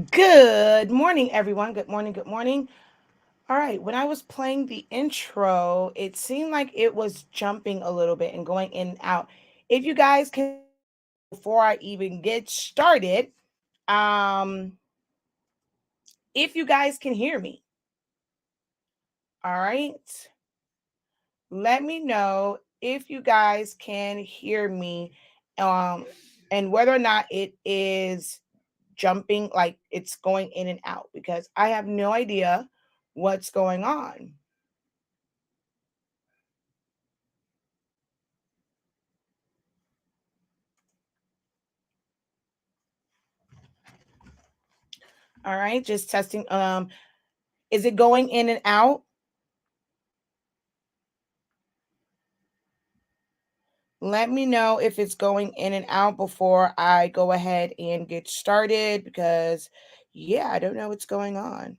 Good morning, everyone. Good morning. Good morning. All right. When I was playing the intro, it seemed like it was jumping a little bit and going in and out. If you guys can, before I even get started, um, if you guys can hear me, all right, let me know if you guys can hear me, um, and whether or not it is jumping, like it's going in and out, because I have no idea what's going on. All right, just testing. Is it going in and out? Let me know if it's going in and out before I go ahead and get started, because yeah, I don't know what's going on.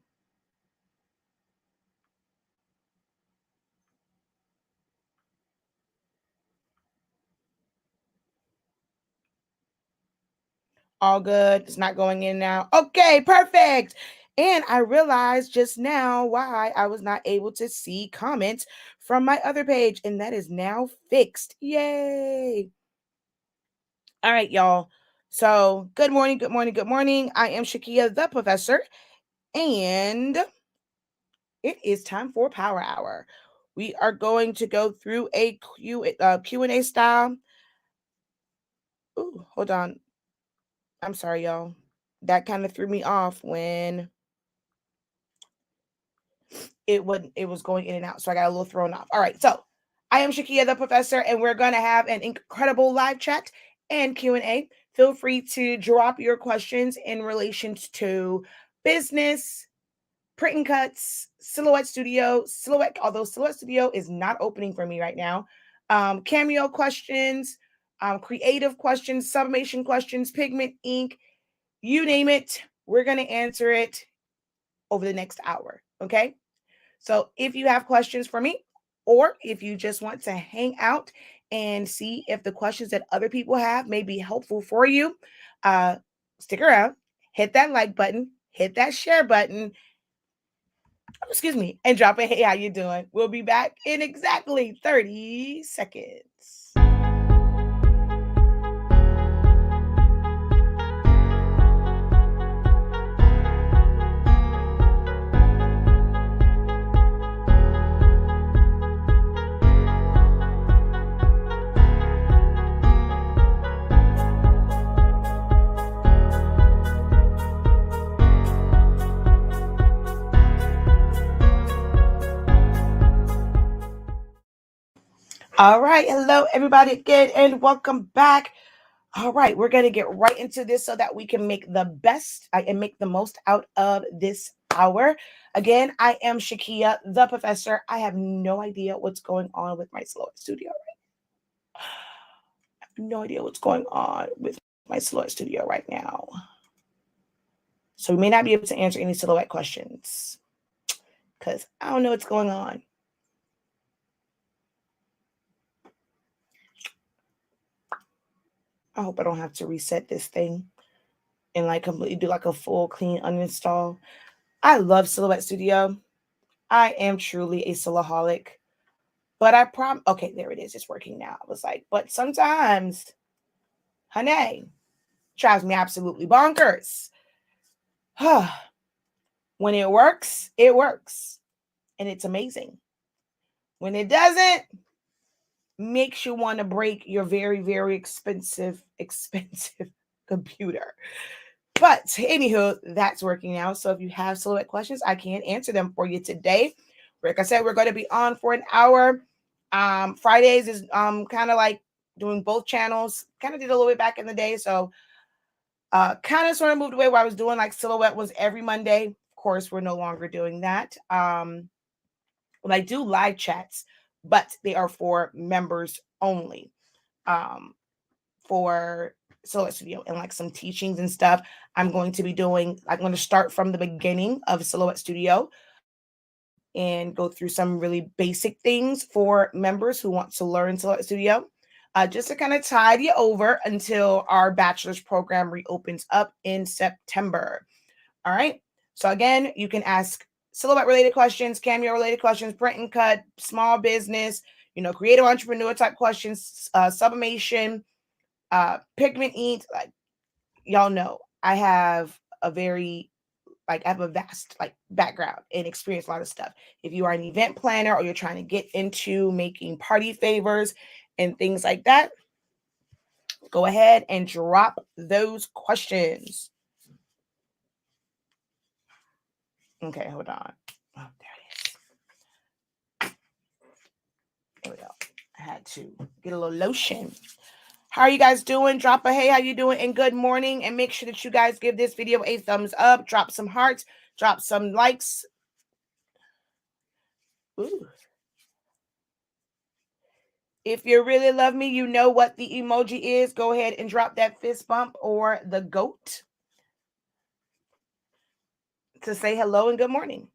All good. It's not going in now. Okay, perfect. And I realized just now why I was not able to see comments from my other page, and that is now fixed. Yay. All right, y'all. So, good morning, good morning, good morning. I am Shakeya, the professor, and it is time for Power Hour. We are going to go through a Q&A style. Ooh, hold on. I'm sorry, y'all. That kind of threw me off when it was going in and out, so I got a little thrown off. All right, so I am Shakeya, the professor, and we're going to have an incredible live chat and Q&A. Feel free to drop your questions in relation to business, print and cuts, Silhouette Studio, although Silhouette Studio is not opening for me right now. Cameo questions, creative questions, sublimation questions, pigment, ink, you name it, we're going to answer it over the next hour. Okay. So if you have questions for me, or if you just want to hang out and see if the questions that other people have may be helpful for you, stick around, hit that like button, hit that share button, excuse me, and drop a hey, how you doing? We'll be back in exactly 30 seconds. All right. Hello, everybody, again, and welcome back. All right. We're going to get right into this so that we can make the best and make the most out of this hour. Again, I am Shakeya, the professor. I have no idea what's going on with my Silhouette Studio. I have no idea what's going on with my Silhouette Studio right now. So we may not be able to answer any Silhouette questions because I don't know what's going on. I hope I don't have to reset this thing and like completely do like a full clean uninstall. I love Silhouette Studio. I am truly a Silaholic. But okay, there it is. It's working now. I was like, but sometimes, honey, drives me absolutely bonkers. When it works, and it's amazing. When it doesn't, makes you want to break your very, very expensive computer. But anywho, that's working now. So if you have silhouette questions, I can answer them for you today. Like I said, we're going to be on for an hour. Fridays is kind of like doing both channels. Kind of did a little bit back in the day. So kind of sort of moved away where I was doing like silhouette was every Monday. Of course, we're no longer doing that. When I do live chats, but they are for members only. For Silhouette Studio and like some teachings and stuff. I'm going to start from the beginning of Silhouette Studio and go through some really basic things for members who want to learn Silhouette Studio. Just to kind of tide you over until our bachelor's program reopens up in September. All right. So again, you can ask silhouette related questions, cameo related questions, print and cut, small business, creative entrepreneur type questions, sublimation, pigment ink. Like y'all know, I have a vast background and experience a lot of stuff. If you are an event planner or you're trying to get into making party favors and things like that, go ahead and drop those questions. Okay, hold on. Oh, there it is. There we go. I had to get a little lotion. How are you guys doing? Drop a hey, how you doing? And good morning. And make sure that you guys give this video a thumbs up. Drop some hearts. Drop some likes. Ooh. If you really love me, you know what the emoji is. Go ahead and drop that fist bump or the goat to say hello and good morning.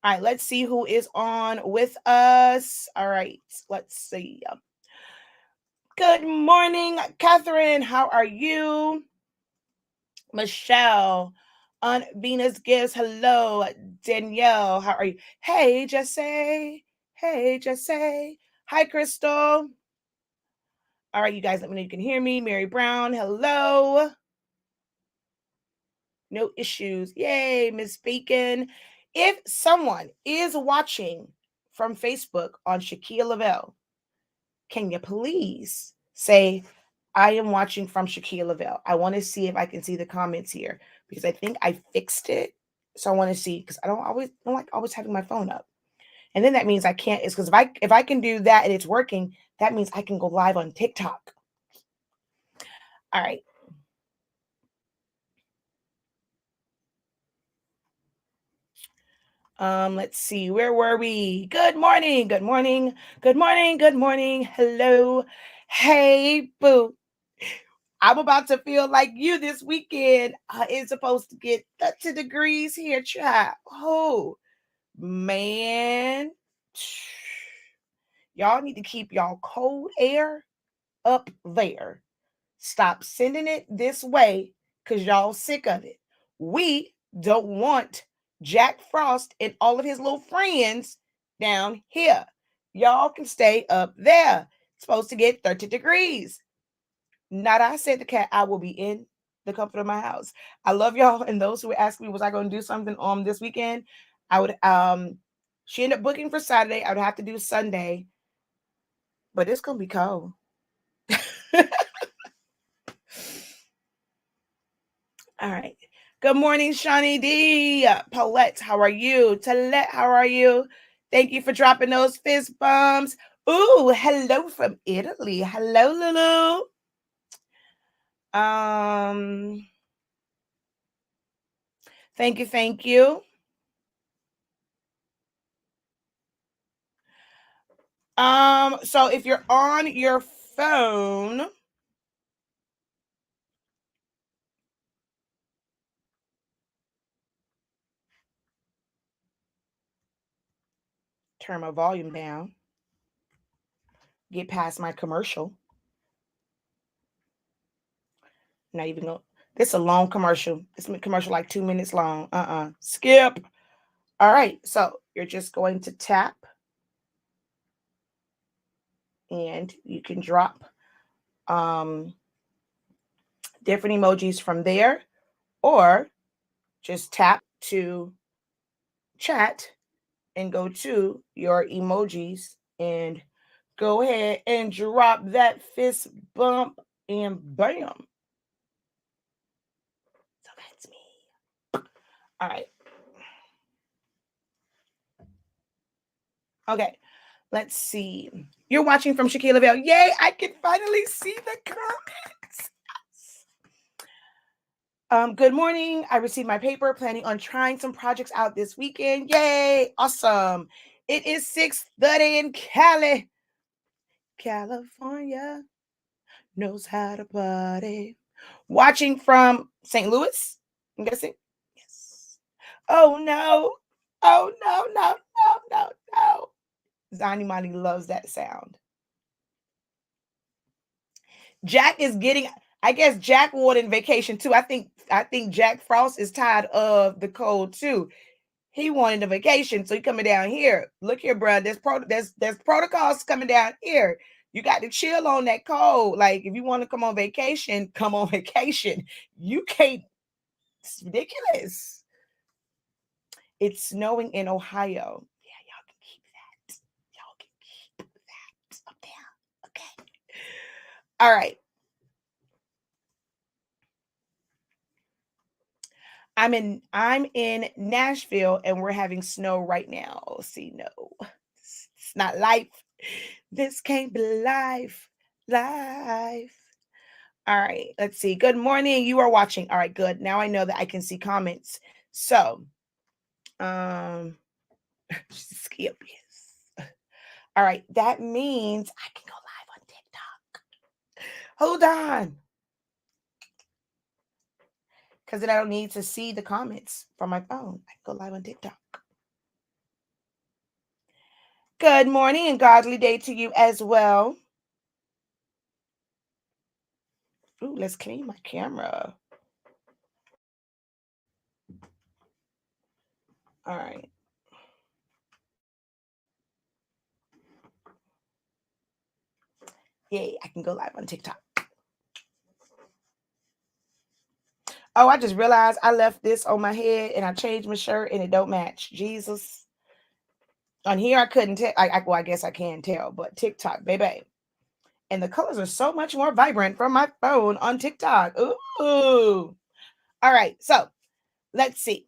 All right, let's see who is on with us. All right, let's see. Good morning, Catherine. How are you? Michelle on Venus Gives. Hello, Danielle. How are you? Hey, Jesse. Hey, Jesse. Hi, Crystal. All right, you guys, let me know you can hear me. Mary Brown. Hello. No issues. Yay, Miss Bacon. If someone is watching from Facebook on Shakeya Lavelle, can you please say, I am watching from Shakeya Lavelle? I want to see if I can see the comments here because I think I fixed it. So I want to see because I don't like always having my phone up. And then that means I can't. It's because if I can do that and it's working, that means I can go live on TikTok. All right. Let's see, where were we? Good morning, good morning, good morning, good morning. Hello. Hey, boo. I'm about to feel like you this weekend. It's supposed to get 30 degrees here, child. Oh, man. Y'all need to keep y'all cold air up there. Stop sending it this way because y'all sick of it. We don't want Jack Frost and all of his little friends down here. Y'all can stay up there. It's supposed to get 30 degrees. Not I said the cat, I will be in the comfort of my house. I love y'all. And those who asked me, was I going to do something on this weekend? I would, she ended up booking for Saturday. I would have to do Sunday, but it's going to be cold. All right. Good morning, Shawnee D. Paulette, how are you? Talette, how are you? Thank you for dropping those fist bumps. Ooh, hello from Italy. Hello, Lulu. Thank you, thank you. So if you're on your phone, turn my volume down. Get past my commercial. Not even go. This is a long commercial. This commercial like 2 minutes long. Skip. All right, so you're just going to tap and you can drop different emojis from there, or just tap to chat and go to your emojis and go ahead and drop that fist bump and bam. So that's me. All right. Okay. Let's see. You're watching from Shakeya Lavelle. Yay, I can finally see the comments. Good morning. I received my paper, planning on trying some projects out this weekend. Yay, awesome. It is 6:30 in Cali. California knows how to party. Watching from St. Louis, I'm guessing. Yes. Oh no. Oh no, no, no, no, no. Zani Mani loves that sound. Jack is getting, I guess Jack wanted vacation too. I think Jack Frost is tired of the cold too. He wanted a vacation, so he coming down here. Look here, bro. There's protocols coming down here. You got to chill on that cold. Like if you want to come on vacation, come on vacation. You can't. It's ridiculous. It's snowing in Ohio. Yeah, y'all can keep that. Y'all can keep that up there. Okay. All right. I'm in Nashville and we're having snow right now. Oh, see, no. It's not life. This can't be life. Life. All right, let's see. Good morning. You are watching. All right, good. Now I know that I can see comments. So, skip, yes. All right, that means I can go live on TikTok. Hold on. Because then I don't need to see the comments from my phone. I can go live on TikTok. Good morning and godly day to you as well. Ooh, let's clean my camera. All right. Yay, I can go live on TikTok. Oh, I just realized I left this on my head and I changed my shirt and it don't match. Jesus. On here, I couldn't tell. Well, I guess I can tell, but TikTok, baby. And the colors are so much more vibrant from my phone on TikTok. Ooh. All right. So let's see.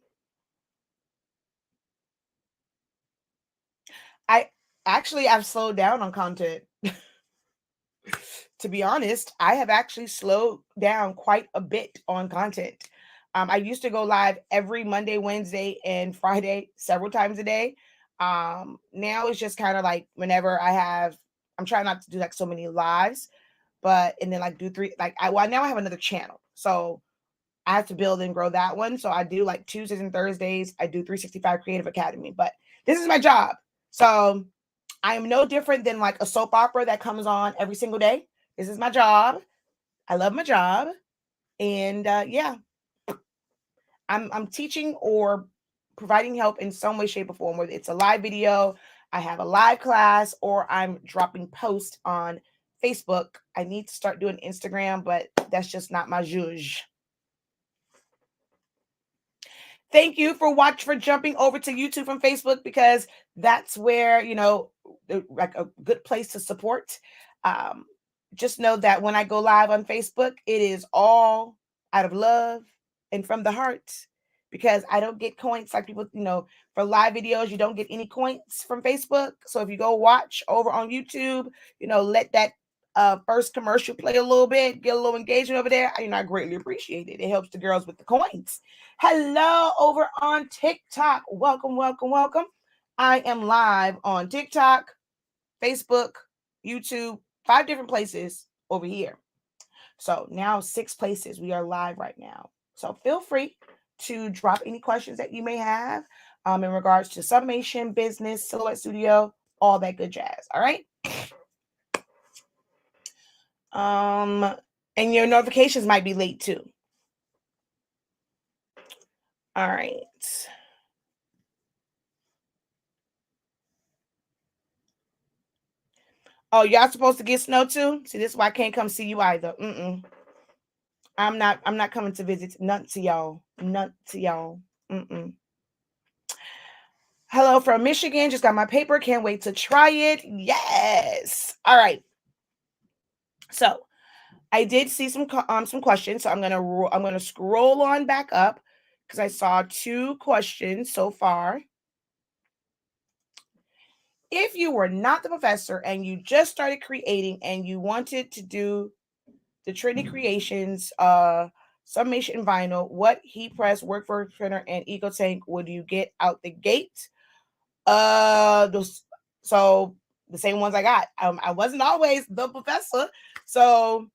I've slowed down on content. To be honest, I have actually slowed down quite a bit on content. I used to go live every Monday, Wednesday, and Friday, several times a day. Now it's just kind of like whenever I'm trying not to do like so many lives, but and then like do three, like now I have another channel, so I have to build and grow that one. So I do like Tuesdays and Thursdays. I do 365 Creative Academy, but this is my job, so I am no different than like a soap opera that comes on every single day. This is my job. I love my job. And yeah, I'm teaching or providing help in some way, shape, or form, whether it's a live video, I have a live class, or I'm dropping posts on Facebook. I need to start doing Instagram, but that's just not my zhuzh. Thank you for jumping over to YouTube from Facebook, because that's where, like a good place to support. Just know that when I go live on Facebook, it is all out of love and from the heart, because I don't get coins like people, for live videos, you don't get any coins from Facebook. So if you go watch over on YouTube, let that first commercial play a little bit, get a little engagement over there. I greatly appreciate it. It helps the girls with the coins. Hello over on TikTok. Welcome, welcome, welcome. I am live on TikTok, Facebook, YouTube, 5 different places over here. So now 6 places we are live right now. So feel free to drop any questions that you may have in regards to sublimation, business, silhouette studio, all that good jazz. All right. And your notifications might be late too. All right. Oh, y'all supposed to get snow too? See, this is why I can't come see you either. I'm not coming to visit. None to y'all. None to y'all. Hello from Michigan. Just got my paper. Can't wait to try it. Yes. All right. So I did see some questions. So I'm gonna scroll on back up because I saw 2 questions so far. If you were not the professor and you just started creating and you wanted to do the Trinity Creations Sublimation vinyl, what heat press, workforce printer, and eco tank would you get out the gate? So the same ones I got. I wasn't always the professor, so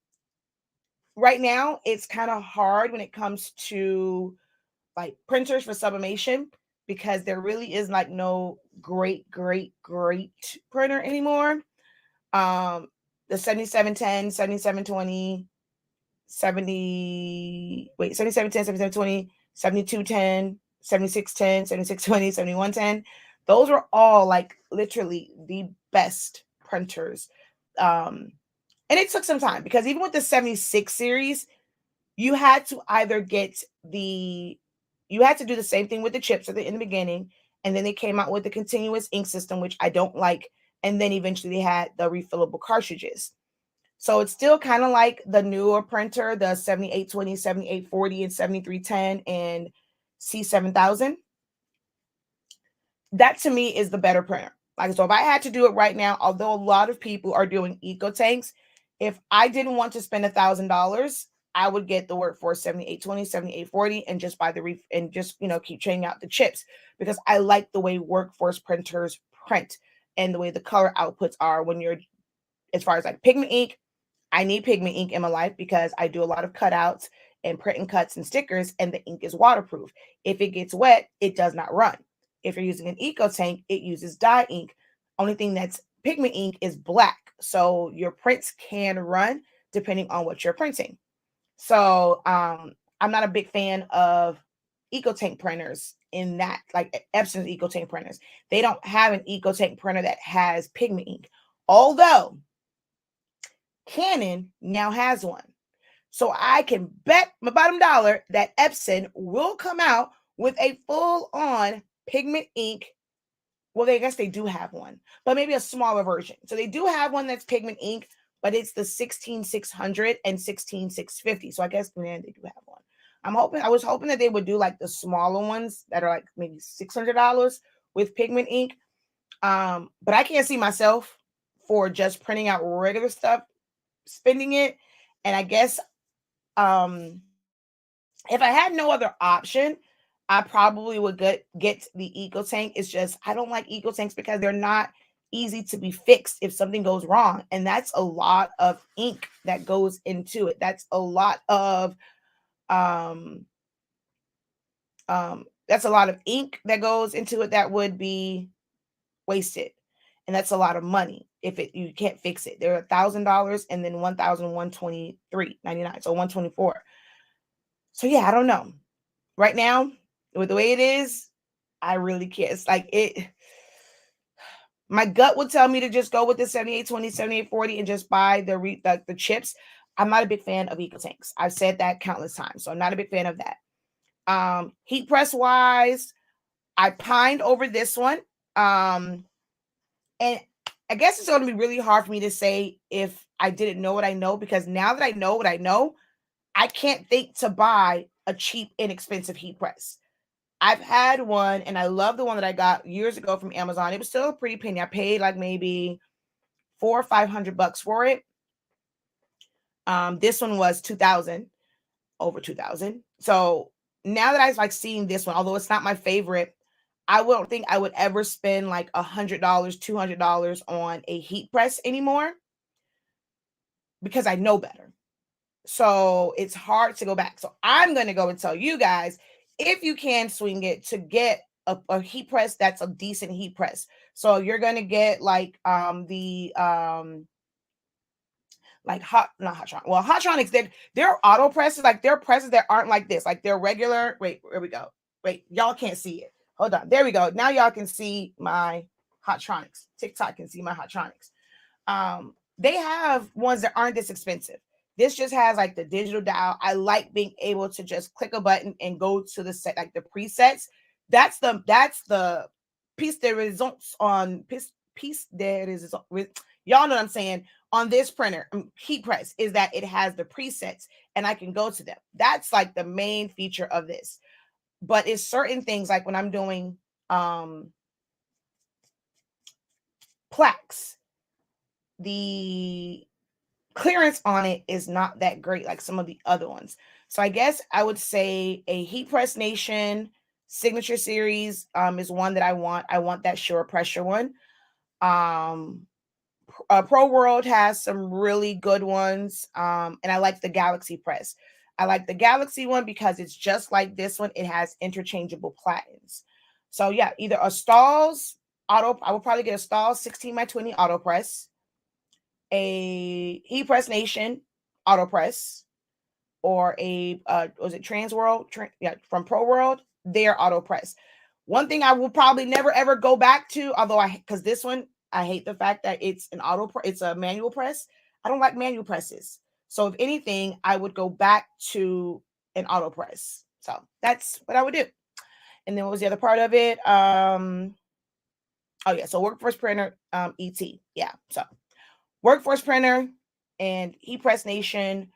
right now it's kind of hard when it comes to like printers for sublimation because there really is like no great printer anymore. The 7710, 7720, 7710, 7720, 7210, 7610, 7620, 7110. Those were all like literally the best printers. And it took some time because even with the 76 series, you had to either you had to do the same thing with the chips in the beginning, and then they came out with the continuous ink system, which I don't like, and then eventually they had the refillable cartridges. So it's still kind of like the newer printer, the 7820, 7840, and 7310 and C7000. That to me is the better printer. Like, so if I had to do it right now, although a lot of people are doing eco tanks, if I didn't want to spend $1,000, I would get the Workforce 7820, 7840 and just buy and just, keep changing out the chips because I like the way Workforce printers print and the way the color outputs are when you're, as far as like pigment ink. I need pigment ink in my life because I do a lot of cutouts and printing cuts and stickers, and the ink is waterproof. If it gets wet, it does not run. If you're using an eco tank, it uses dye ink. Only thing that's pigment ink is black. So your prints can run depending on what you're printing. So I'm not a big fan of eco tank printers in that, like Epson's eco tank printers. They don't have an eco tank printer that has pigment ink. Although Canon now has one. So I can bet my bottom dollar that Epson will come out with a full-on pigment ink. Well, I guess they do have one, but maybe a smaller version. So they do have one that's pigment ink, but it's the 16600 and 16650. So I guess, man, they do have one. I was hoping that they would do like the smaller ones that are like maybe $600 with pigment ink. But I can't see myself for just printing out regular stuff spending it. And I guess if I had no other option, I probably would get the eco tank. It's just I don't like eco tanks because they're not easy to be fixed if something goes wrong, and that's a lot of ink that goes into it. That's a lot of that's a lot of ink that goes into it that would be wasted, and that's a lot of money if you can't fix it. They're $1,000 and then $1,123.99, so $124. So yeah, I don't know. Right now, with the way it is, I really can't. It's like it. My gut would tell me to just go with the 7820, 7840 and just buy the chips. I'm not a big fan of eco tanks. I've said that countless times, so I'm not a big fan of that. Heat press wise, I pined over this one. And I guess it's going to be really hard for me to say if I didn't know what I know, because now that I know what I know, I can't think to buy a cheap, inexpensive heat press. I've had one, and I love the one that I got years ago from Amazon. It was still a pretty penny. I paid like maybe $400 or $500 for it. This one was over 2,000. So now that I've like seen this one, although it's not my favorite, I don't think I would ever spend like $100, $200 on a heat press anymore because I know better. So it's hard to go back. So I'm going to go and tell you guys, if you can swing it, to get a heat press that's a decent heat press. So you're going to get like like Hotronics, they're auto presses, like they're presses that aren't like this, like they're regular. Wait, there we go. Wait, y'all can't see it. Hold on. There we go. Now y'all can see my Hotronics. TikTok can see my Hotronics. They have ones that aren't this expensive. This just has like the digital dial. I like being able to just click a button and go to the set, like the presets. That's the piece de resistance on piece de resistance. Y'all know what I'm saying on this printer, heat press, is that it has the presets and I can go to them. That's like the main feature of this. But it's certain things like when I'm doing plaques, the clearance on it is not that great like some of the other ones. So I guess I would say a Heat Press Nation signature series is one that I want. I want that Sure Pressure one. Pro World has some really good ones. And I like the Galaxy Press. I like the Galaxy one because it's just like this one. It has interchangeable platens. So yeah, either a Stahls auto. I would probably get a Stahls 16 by 20 auto press, a Heat Press Nation auto press, or a was it Transworld? From Pro World, their auto press. One thing I will probably never ever go back to, although because this one I hate the fact that it's it's a manual press. I don't like manual presses. So if anything, I would go back to an auto press. So that's what I would do. And then what was the other part of it? Oh yeah, so Workforce Printer, ET. Yeah, so Workforce Printer and Heat Press Nation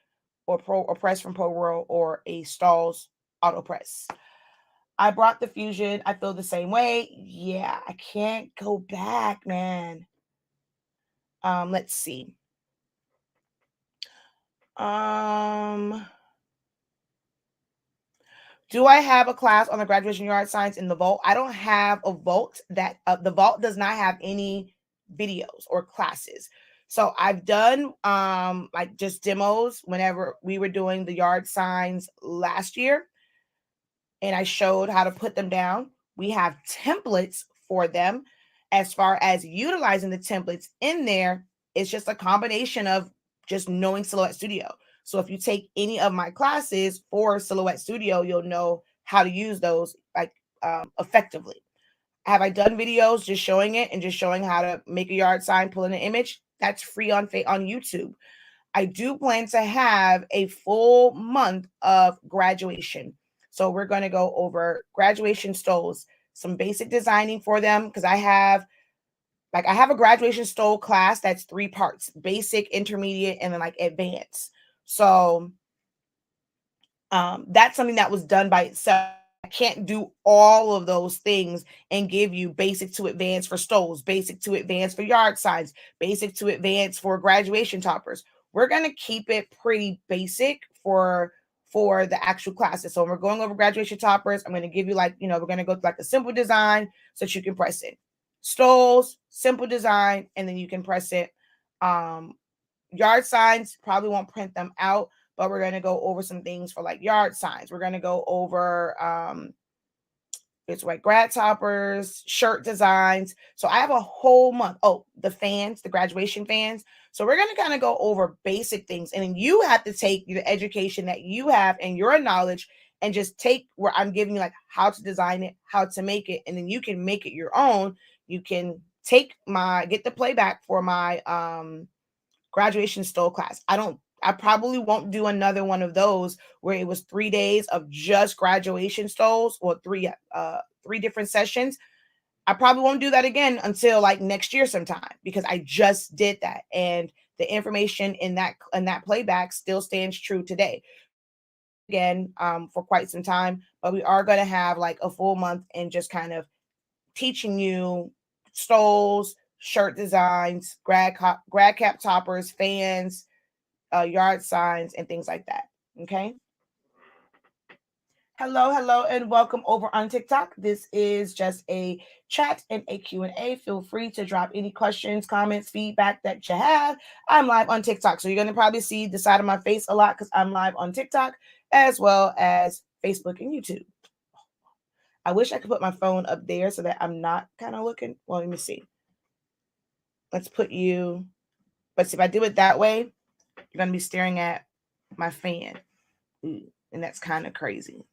or press from Pro World or a Stahls auto press. I brought the Fusion. I feel the same way. Yeah, I can't go back, man. Let's see. Do I have a class on the graduation yard signs in the vault? I don't have a vault that the vault does not have any videos or classes. So I've done like just demos whenever we were doing the yard signs last year, and I showed how to put them down. We have templates for them. As far as utilizing the templates in there, it's just a combination of just knowing Silhouette Studio. So if you take any of my classes for Silhouette Studio, you'll know how to use those like effectively. Have I done videos just showing it and just showing how to make a yard sign, pull in an image? That's free on YouTube. I do plan to have a full month of graduation. So we're going to go over graduation stoles, some basic designing for them, because I have a graduation stole class that's 3 parts: basic, intermediate, and then like advanced. So that's something that was done by itself. I can't do all of those things and give you basic to advanced for stoles, basic to advanced for yard signs, basic to advanced for graduation toppers. We're going to keep it pretty basic for the actual classes. So when we're going over graduation toppers, I'm going to give you we're going to go through like a simple design so that you can press it. Stoles, simple design, and then you can press it. Yard signs, probably won't print them out, but we're going to go over some things for like yard signs. We're going to go over it's like grad toppers, shirt designs. So I have a whole month. Oh, the fans, the graduation fans. So we're going to kind of go over basic things. And then you have to take the education that you have and your knowledge and just take where I'm giving you like how to design it, how to make it, and then you can make it your own. You can get the playback for my graduation stole class. I probably won't do another one of those where it was 3 days of just graduation stoles or three different sessions. I probably won't do that again until like next year sometime, because I just did that and the information in that playback still stands true today. Again, for quite some time, but we are going to have like a full month and just kind of teaching you stoles, shirt designs, grad cap toppers, fans, yard signs, and things like that. Okay. Hello, and welcome over on TikTok. This is just a chat and a Q&A. Feel free to drop any questions, comments, feedback that you have. I'm live on TikTok, so you're going to probably see the side of my face a lot because I'm live on TikTok as well as Facebook and YouTube. I wish I could put my phone up there so that I'm not kind of looking. Well, let me see. Let's put you, but if I do it that way, you're going to be staring at my fan. And that's kind of crazy.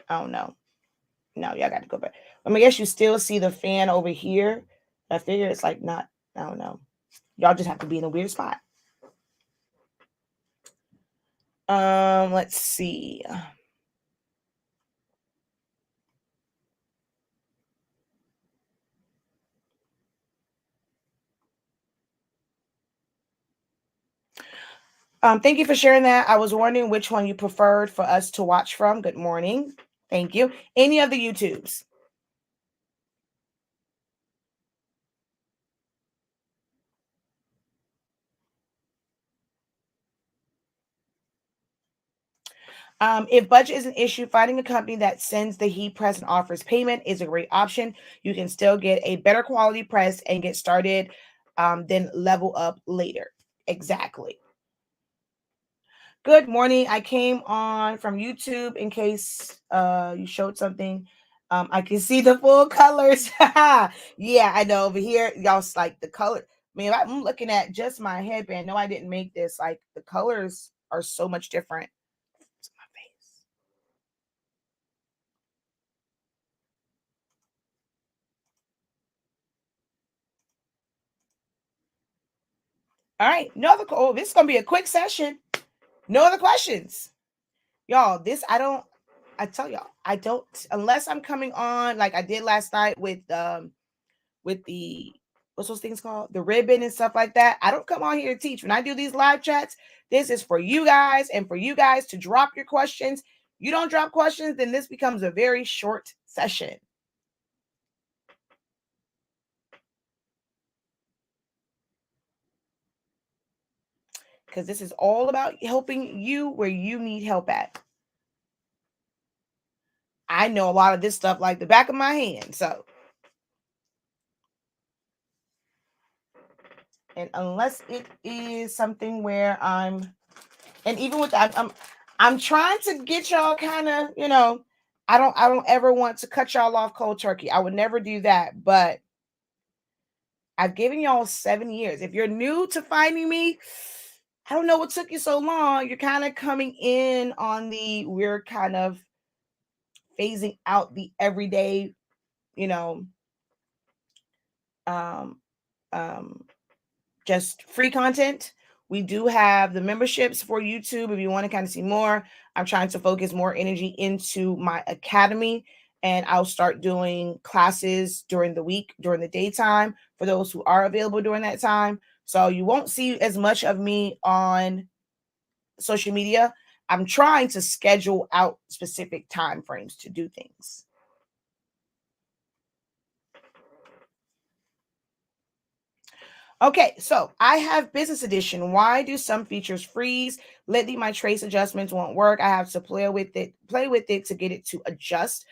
Oh, no. No, y'all got to go back. I guess you still see the fan over here. I figure it's like not, I don't know. Y'all just have to be in a weird spot. Let's see. Thank you for sharing that. I was wondering which one you preferred for us to watch from. Good morning. Thank you. Any of the YouTubes? If budget is an issue, finding a company that sends the heat press and offers payment is a great option. You can still get a better quality press and get started, then level up later. Exactly. Good morning. I came on from YouTube in case you showed something. I can see the full colors. Yeah, I know over here, y'all's like the color. Man, I'm looking at just my headband. No, I didn't make this. Like the colors are so much different. It's my face. All right. No other. Oh, this is gonna be a quick session. No other questions, y'all. I tell y'all, I don't unless I'm coming on like I did last night with the what's those things called? The ribbon and stuff like that. I don't come on here to teach. When I do these live chats, this is for you guys and for you guys to drop your questions. You don't drop questions, then this becomes a very short session. Because this is all about helping you where you need help at. I know a lot of this stuff like the back of my hand. So, and unless it is something where and even with that, I'm trying to get y'all kind of, I don't ever want to cut y'all off cold turkey. I would never do that, but I've given y'all 7 years. If you're new to finding me, I don't know what took you so long. You're kind of coming in on we're kind of phasing out the everyday, you know, um, um, just free content. We do have the memberships for YouTube if you want to kind of see more. I'm trying to focus more energy into my academy, and I'll start doing classes during the week, during the daytime for those who are available during that time. So you won't see as much of me on social media. I'm trying to schedule out specific time frames to do things. Okay, so I have business edition. Why do some features freeze? Lately, my trace adjustments won't work. I have to play with it to get it to adjust.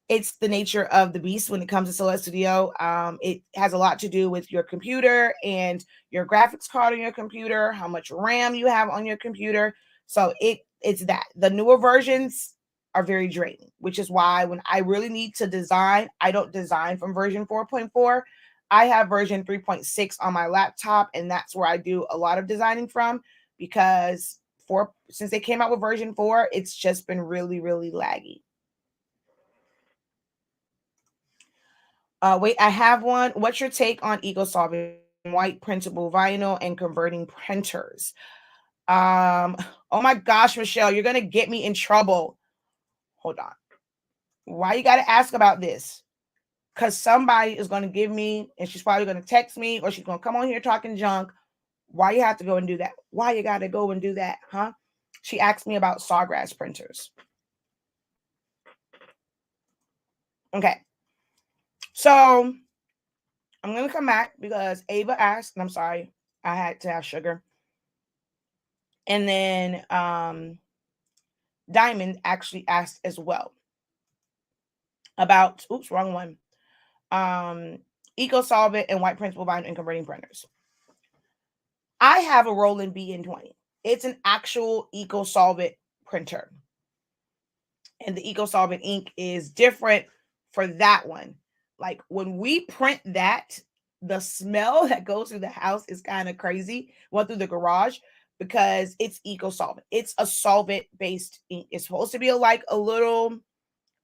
It's the nature of the beast when it comes to Solar Studio. It has a lot to do with your computer and your graphics card on your computer, how much RAM you have on your computer. So it's that. The newer versions are very draining, which is why when I really need to design, I don't design from version 4.4. I have version 3.6 on my laptop, and that's where I do a lot of designing from because since they came out with version 4, it's just been really, really laggy. Wait, I have one. What's your take on EcoSolvent white printable vinyl and converting printers? Oh my gosh, Michelle, you're gonna get me in trouble. Hold on. Why you gotta ask about this? Because somebody is gonna give me, and she's probably gonna text me, or she's gonna come on here talking junk. Why you have to go and do that? Why you gotta go and do that, huh? She asked me about sawgrass printers. Okay. So I'm gonna come back because Ava asked, and I'm sorry, I had to have sugar. And then Diamond actually asked as well about, oops, wrong one. EcoSolvent and white printable vinyl and converting printers. I have a Roland BN20. It's an actual EcoSolvent printer. And the EcoSolvent ink is different for that one. Like when we print that, the smell that goes through the house is kind of crazy. Went through the garage because it's EcoSolvent. It's a solvent-based ink. It's supposed to be like a little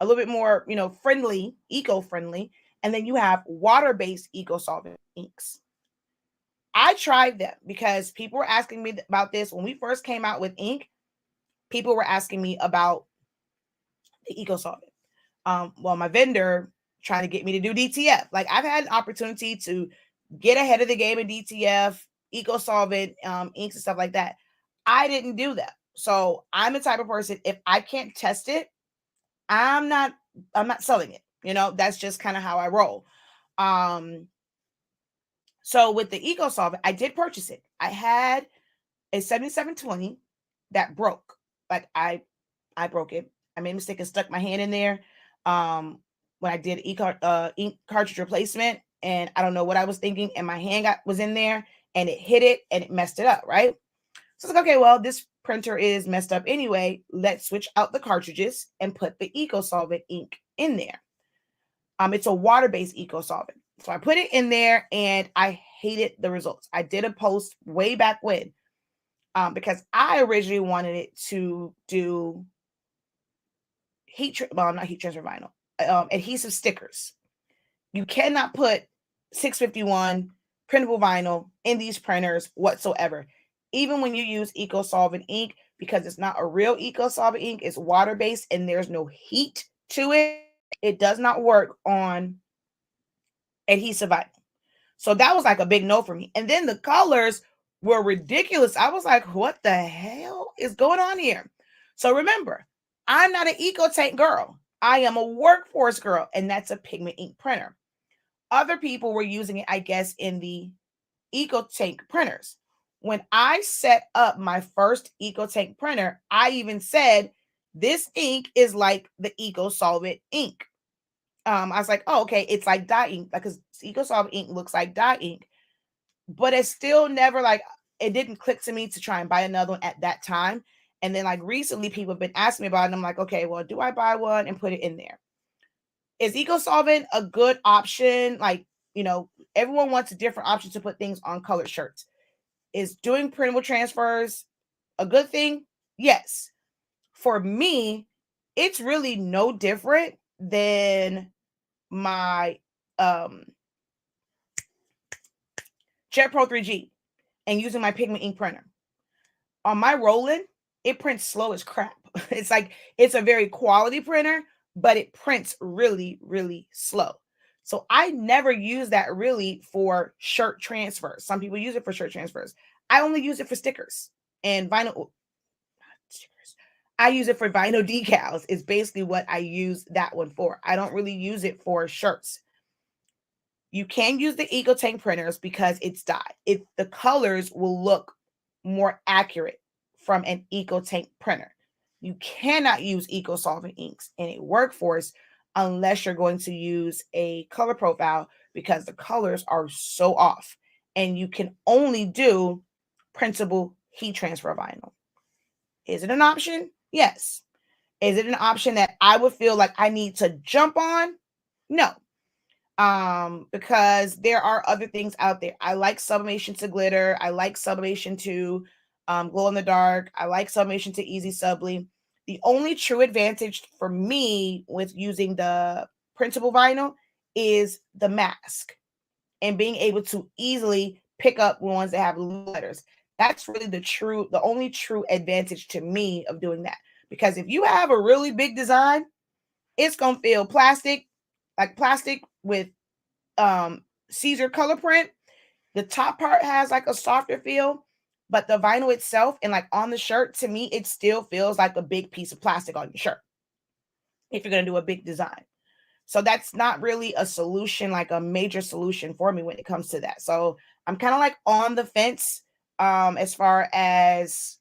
bit more, friendly, eco-friendly. And then you have water-based EcoSolvent inks. I tried them because people were asking me about this when we first came out with ink. People were asking me about the EcoSolvent. Well, my vendor trying to get me to do DTF. Like, I've had an opportunity to get ahead of the game in DTF, EcoSolvent, inks and stuff like that. I didn't do that. So I'm the type of person, if I can't test it, I'm not selling it. That's just kind of how I roll. So with the EcoSolvent, I did purchase it. I had a 7720 that broke. Like, I broke it. I made a mistake and stuck my hand in there when I did ink cartridge replacement, and I don't know what I was thinking, and my hand was in there, and it hit it, and it messed it up, right? So it's like, okay, well, this printer is messed up anyway. Let's switch out the cartridges and put the EcoSolvent ink in there. It's a water-based EcoSolvent. So I put it in there, and I hated the results. I did a post way back when because I originally wanted it to do not heat transfer vinyl, adhesive stickers. You cannot put 651 printable vinyl in these printers whatsoever, even when you use EcoSolvent ink, because it's not a real EcoSolvent ink. It's water-based and there's no heat to it. It does not work on adhesive vinyl. So that was like a big no for me. And then the colors were ridiculous. I was like, what the hell is going on here? So remember, I'm not an EcoTank girl. I am a workforce girl, and that's a pigment ink printer. Other people were using it, I guess, in the EcoTank printers. When I set up my first EcoTank printer, I even said, this ink is like the EcoSolvent ink. I was like, oh, okay, it's like dye ink, because EcoSolvent ink looks like dye ink. But it's still never it didn't click to me to try and buy another one at that time. And then recently people have been asking me about it, and I'm like, okay, well, do I buy one and put it in there? Is EcoSolvent a good option? Everyone wants a different option to put things on colored shirts. Is doing printable transfers a good thing? Yes. For me, it's really no different than my Jet Pro 3G and using my pigment ink printer. On my Roland, it prints slow as crap. It's a very quality printer, but it prints really, really slow. So I never use that really for shirt transfers. Some people use it for shirt transfers. I only use it for stickers and vinyl stickers. I use it for vinyl decals. It's basically what I use that one for. I don't really use it for shirts. You can use the EcoTank printers because it's dye. The colors will look more accurate from an EcoTank printer. You cannot use EcoSolvent inks in a workforce unless you're going to use a color profile, because the colors are so off, and you can only do printable heat transfer vinyl. Is it an option? Yes. Is it an option that I would feel like I need to jump on? No. Because there are other things out there. I like Sublimation to glitter. I like Sublimation to glow in the dark. I like Sublimation to easy subli. The only true advantage for me with using the printable vinyl is the mask and being able to easily pick up ones that have letters. That's really the only true advantage to me of doing that. Because if you have a really big design, it's going to feel plastic, like plastic with Caesar color print. The top part has a softer feel, but the vinyl itself and on the shirt, to me, it still feels like a big piece of plastic on your shirt if you're going to do a big design. So that's not really a solution, a major solution for me when it comes to that. So I'm kind of on the fence as far as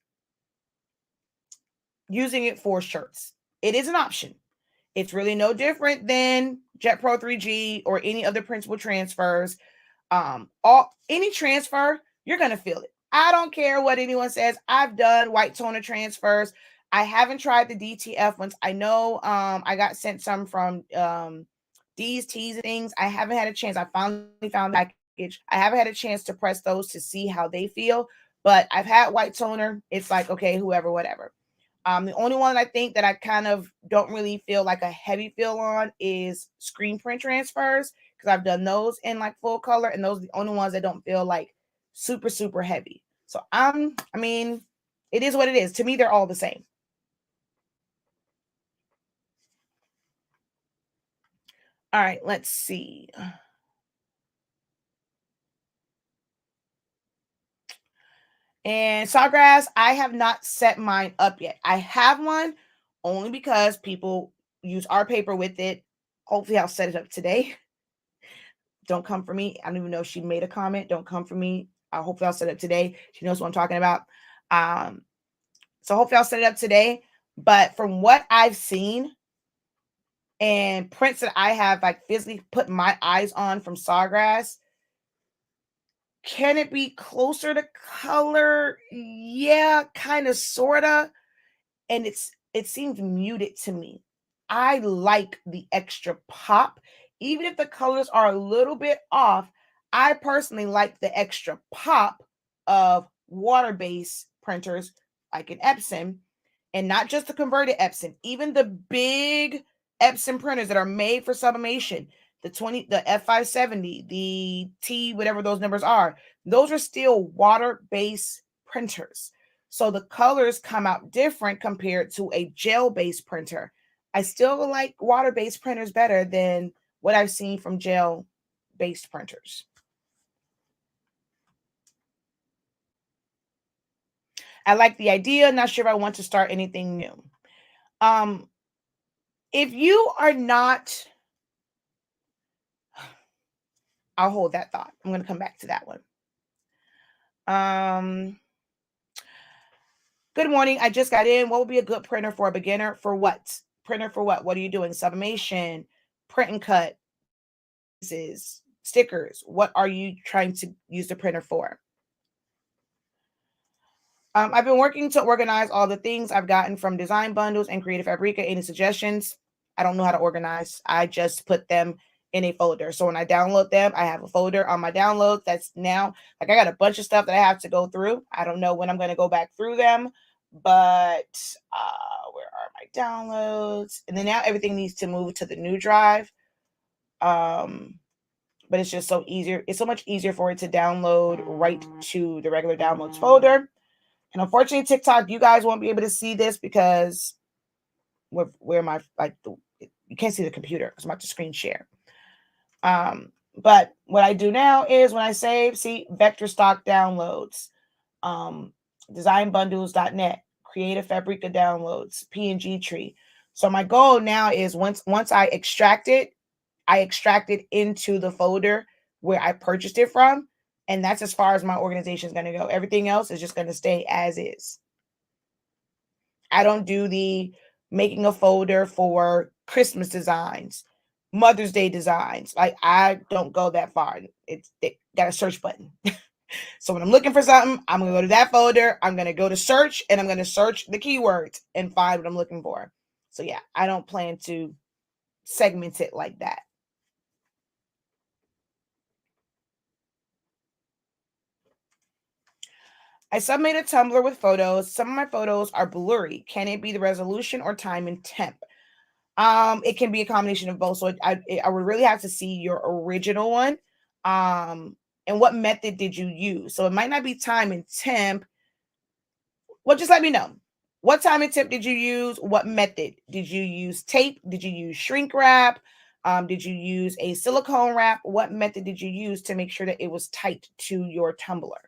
using it for shirts. It is an option. It's really no different than Jet Pro 3G or any other printable transfers. Any transfer, you're going to feel it. I don't care what anyone says. I've done white toner transfers. I haven't tried the DTF ones. I know I got sent some from D's, T's, and things. I haven't had a chance. I finally found the package. I haven't had a chance to press those to see how they feel. But I've had white toner. It's okay, whoever, whatever. The only one I think that I kind of don't really feel a heavy feel on is screen print transfers, because I've done those in full color, and those are the only ones that don't feel super, super heavy. So I mean, it is what it is. To me, they're all the same. All right, let's see. And Sawgrass, I have not set mine up yet. I have one only because people use our paper with it. Hopefully, I'll set it up today. Don't come for me. I don't even know if she made a comment. Don't come for me. Hopefully, I'll set it up today. She knows what I'm talking about. So hopefully, I'll set it up today. But from what I've seen and prints that I have like physically put my eyes on from Sawgrass, can it be closer to color? Yeah, kind of, sorta. And it seems muted to me. I like the extra pop. Even if the colors are a little bit off, I personally like the extra pop of water-based printers like an Epson, and not just the converted Epson, even the big Epson printers that are made for sublimation, the F570, the T, whatever those numbers are, those are still water-based printers. So the colors come out different compared to a gel-based printer. I still like water-based printers better than what I've seen from gel-based printers. I like the idea. Not sure if I want to start anything new. If you are not, I'll hold that thought. I'm going to come back to that one. Good morning. I just got in. What would be a good printer for a beginner? For what? Printer for what? What are you doing? Sublimation, print and cut, stickers. What are you trying to use the printer for? I've been working to organize all the things I've gotten from design bundles and Creative Fabrica. Any suggestions? I don't know how to organize. I just put them in a folder. So when I download them, I have a folder on my downloads that's now, like, I got a bunch of stuff that I have to go through. I don't know when I'm going to go back through them, but where are my downloads? And then now everything needs to move to the new drive. But it's just so easier. It's so much easier for it to download right to the regular downloads folder. And unfortunately, TikTok, you guys won't be able to see this because where my, like, you can't see the computer because I'm about to screen share. But what I do now is when I save, see, vector stock downloads, designbundles.net, Creative Fabrica downloads, PNG tree. So my goal now is once I extract it into the folder where I purchased it from. And that's as far as my organization is going to go. Everything else is just going to stay as is. I don't do the making a folder for Christmas designs, Mother's Day designs. Like, I don't go that far. They got a search button. So when I'm looking for something, I'm going to go to that folder. I'm going to go to search, and I'm going to search the keywords and find what I'm looking for. So yeah, I don't plan to segment it like that. I submit a Tumblr with photos. Some of my photos are blurry. Can it be the resolution or time and temp? It can be a combination of both. So I would really have to see your original one. And what method did you use? So it might not be time and temp. Well, just let me know. What time and temp did you use? What method? Did you use tape? Did you use shrink wrap? Did you use a silicone wrap? What method did you use to make sure that it was tight to your tumbler?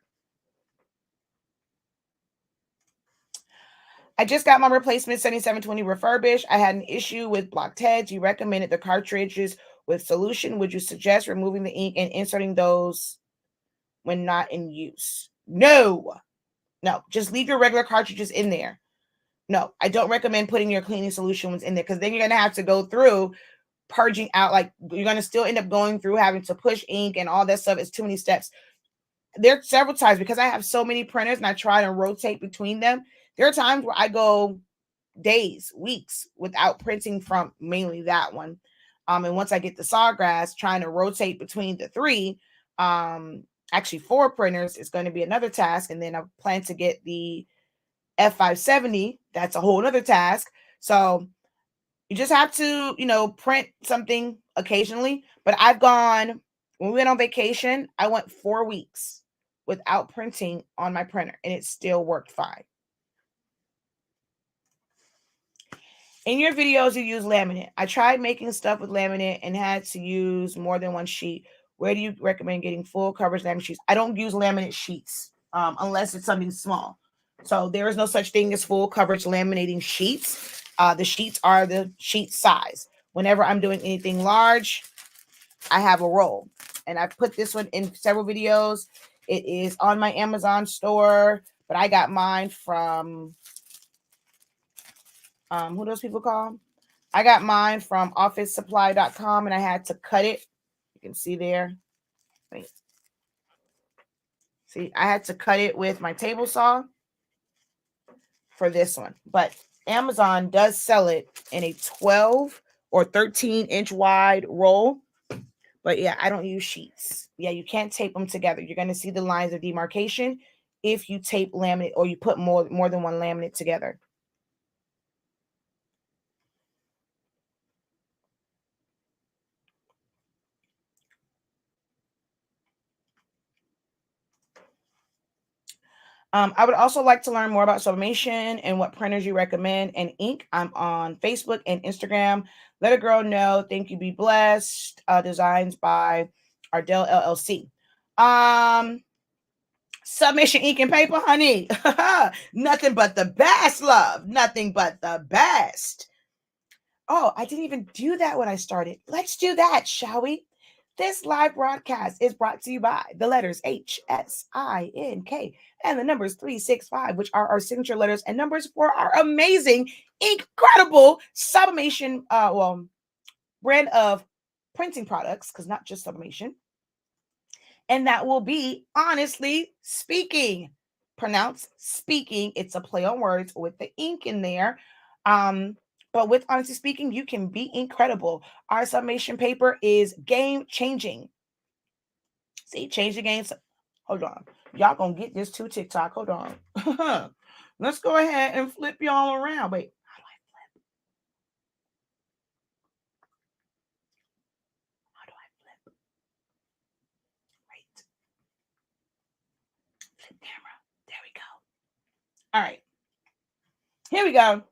I just got my replacement 7720 refurbished. I had an issue with blocked heads. You recommended the cartridges with solution. Would you suggest removing the ink and inserting those when not in use? No, just leave your regular cartridges in there. No, I don't recommend putting your cleaning solution ones in there because then you're going to have to go through purging out. Like, you're going to still end up going through having to push ink and all that stuff. It's too many steps. There are several times because I have so many printers and I try to rotate between them. There are times where I go days, weeks without printing from mainly that one. And once I get the Sawgrass, trying to rotate between the three, actually 4 printers is going to be another task. And then I plan to get the F570. That's a whole other task. So you just have to, print something occasionally. But when we went on vacation, I went 4 weeks without printing on my printer, and it still worked fine. In your videos, you use laminate. I tried making stuff with laminate and had to use more than one sheet. Where do you recommend getting full coverage laminate sheets? I don't use laminate sheets unless it's something small. So there is no such thing as full coverage laminating sheets. The sheets are the sheet size. Whenever I'm doing anything large, I have a roll. And I've put this one in several videos. It is on my Amazon store, but I got mine from... who those people call? I got mine from officesupply.com, and I had to cut it. You can see there. Wait. See, I had to cut it with my table saw for this one. But Amazon does sell it in a 12 or 13-inch wide roll. But yeah, I don't use sheets. Yeah, you can't tape them together. You're going to see the lines of demarcation if you tape laminate or you put more than one laminate together. I would also like to learn more about Sublimation and what printers you recommend and ink. I'm on Facebook and Instagram. Let a girl know. Thank you. Be blessed. Designs by Ardell LLC. Sublimation ink and paper, honey. Nothing but the best, love. Nothing but the best. Oh, I didn't even do that when I started. Let's do that, shall we? This live broadcast is brought to you by the letters HSINK and the numbers 365, which are our signature letters and numbers for our amazing, incredible Sublimation brand of printing products, because not just Sublimation. And that will be Honestly Speaking. Pronounced speaking. It's a play on words with the ink in there. But with Honestly Speaking, you can be incredible. Our Sublimation paper is game-changing. See, change the game. Hold on. Y'all gonna get this to TikTok. Hold on. Let's go ahead and flip y'all around. Wait, how do I flip? How do I flip? Wait. Flip camera. There we go. All right. Here we go.